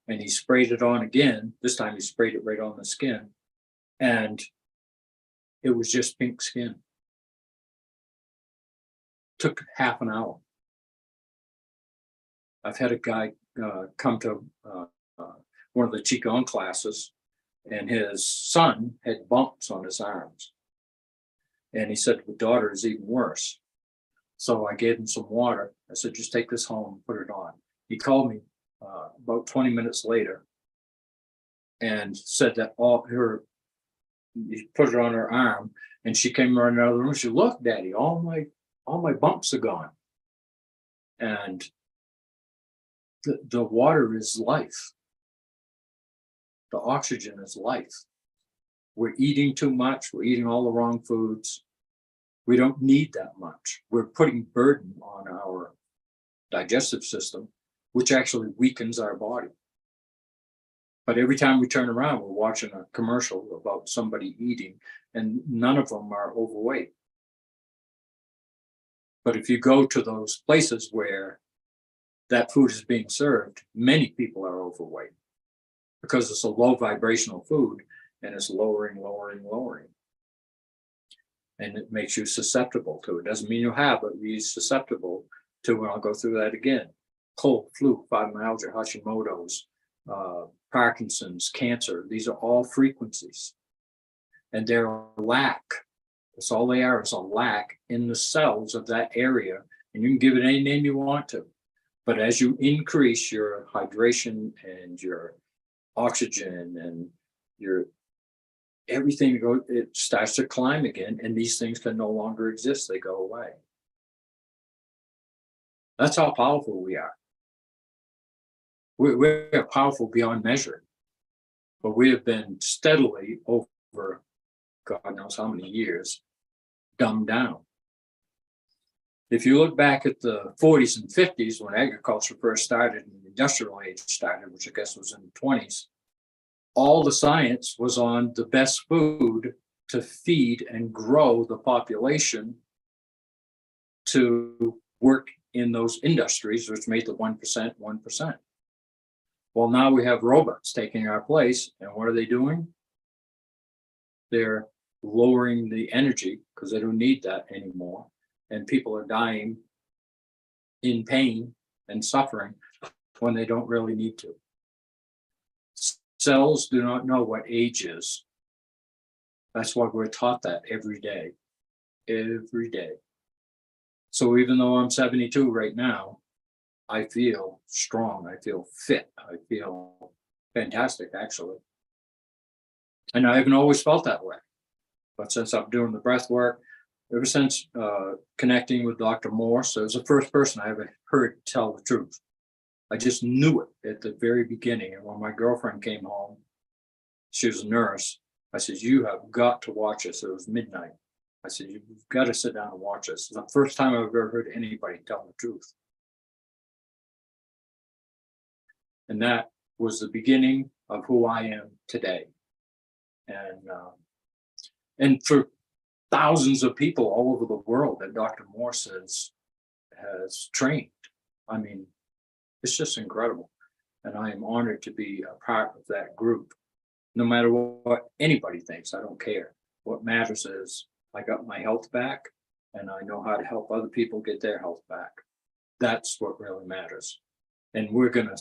Speaker 2: And he sprayed it on again. This time he sprayed it right on the skin. And it was just pink skin. Took half an hour. I've had a guy come to one of the Qigong classes, and his son had bumps on his arms. And he said, the daughter is even worse. So I gave him some water. I said, just take this home and put it on. He called me about 20 minutes later and said that he put it on her arm, and she came running out of the room. She said, look, Daddy, all my bumps are gone. And the water is life. The oxygen is life. We're eating too much. We're eating all the wrong foods. We don't need that much. We're putting burden on our digestive system, which actually weakens our body. But every time we turn around, we're watching a commercial about somebody eating, and none of them are overweight. But if you go to those places where that food is being served, many people are overweight because it's a low vibrational food and it's lowering. And it makes you susceptible to it. Doesn't mean you have, but you're susceptible to, and I'll go through that again, cold, flu, fibromyalgia, Hashimoto's, Parkinson's, cancer. These are all frequencies. And they're a lack. That's all they are, is a lack in the cells of that area. And you can give it any name you want to. But as you increase your hydration and your oxygen and your everything, it starts to climb again, and these things can no longer exist. They go away. That's how powerful we are. We're powerful beyond measure, but we have been steadily over God knows how many years dumbed down. If you look back at the 40s and 50s, when agriculture first started and the industrial age started, which I guess was in the 20s, all the science was on the best food to feed and grow the population to work in those industries, which made the 1%. Well, now we have robots taking our place, and what are they doing? They're lowering the energy because they don't need that anymore. And people are dying in pain and suffering when they don't really need to. Cells do not know what age is. That's why we're taught that every day. So even though I'm 72 right now, I feel strong. I feel fit. I feel fantastic, actually. And I haven't always felt that way. But since I'm doing the breath work, ever since connecting with Dr. Morse, it was the first person I ever heard tell the truth. I just knew it at the very beginning. And when my girlfriend came home, she was a nurse. I said, you have got to watch this. It was midnight. I said, you've got to sit down and watch this. It's the first time I've ever heard anybody tell the truth. And that was the beginning of who I am today. And for thousands of people all over the world that Dr. Morse has trained. I mean, it's just incredible. And I am honored to be a part of that group. No matter what anybody thinks, I don't care. What matters is I got my health back, and I know how to help other people get their health back. That's what really matters. And we're going to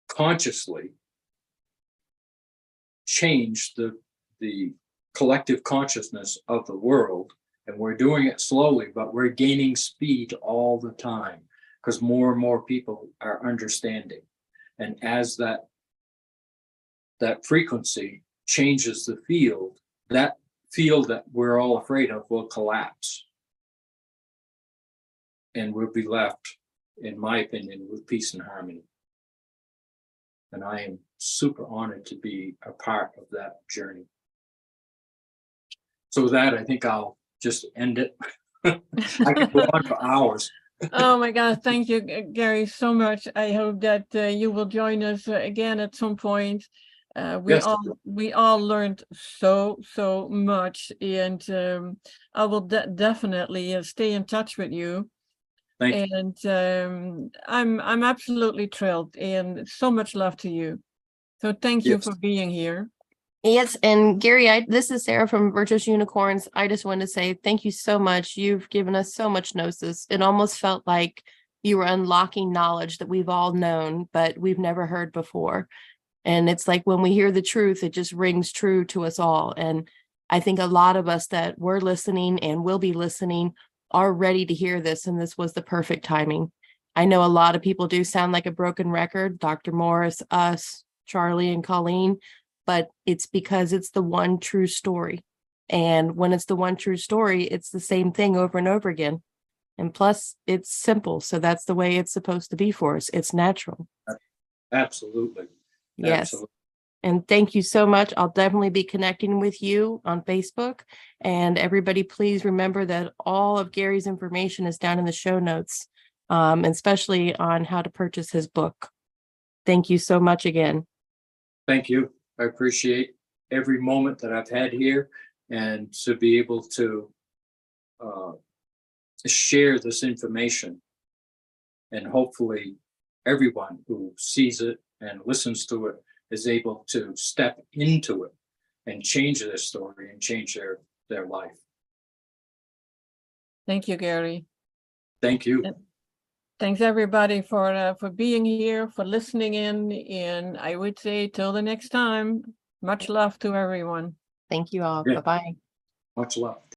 Speaker 2: consciously change the collective consciousness of the world. And we're doing it slowly, but we're gaining speed all the time because more and more people are understanding. And as that frequency changes the field, that field that we're all afraid of will collapse. And we'll be left, in my opinion, with peace and harmony. And I am super honored to be a part of that journey. So with that, I think I'll just end it. I could go on for hours.
Speaker 1: Oh my God, thank you, Gary, so much. I hope that you will join us again at some point.
Speaker 2: Yes.
Speaker 1: We all learned so much, and I will definitely stay in touch with you.
Speaker 2: Thank you.
Speaker 1: And I'm absolutely thrilled, and so much love to you. So thank you
Speaker 2: Yes.
Speaker 1: for being here.
Speaker 3: Yes, and Gary, this is Sara from Virtuous Unicorns. I just want to say thank you so much. You've given us so much gnosis. It almost felt like you were unlocking knowledge that we've all known, but we've never heard before. And it's like when we hear the truth, it just rings true to us all. And I think a lot of us that were listening and will be listening are ready to hear this. And this was the perfect timing. I know a lot of people do sound like a broken record, Dr. Morse, us, Charlie, and Colleen, but it's because it's the one true story. And when it's the one true story, it's the same thing over and over again. And plus, it's simple. So that's the way it's supposed to be for us. It's natural.
Speaker 2: Absolutely.
Speaker 3: Yes.
Speaker 2: Absolutely.
Speaker 3: And thank you so much. I'll definitely be connecting with you on Facebook. And everybody, please remember that all of Gary's information is down in the show notes, and especially on how to purchase his book. Thank you so much again.
Speaker 2: Thank you. I appreciate every moment that I've had here, and to be able to share this information. And hopefully everyone who sees it and listens to it is able to step into it and change their story and change their life.
Speaker 1: Thank you, Gary.
Speaker 2: Thank you.
Speaker 1: Thanks everybody for being here, for listening in, and I would say till the next time, much love to everyone.
Speaker 3: Thank you all.
Speaker 2: Yeah.
Speaker 3: Bye-bye.
Speaker 2: Much love.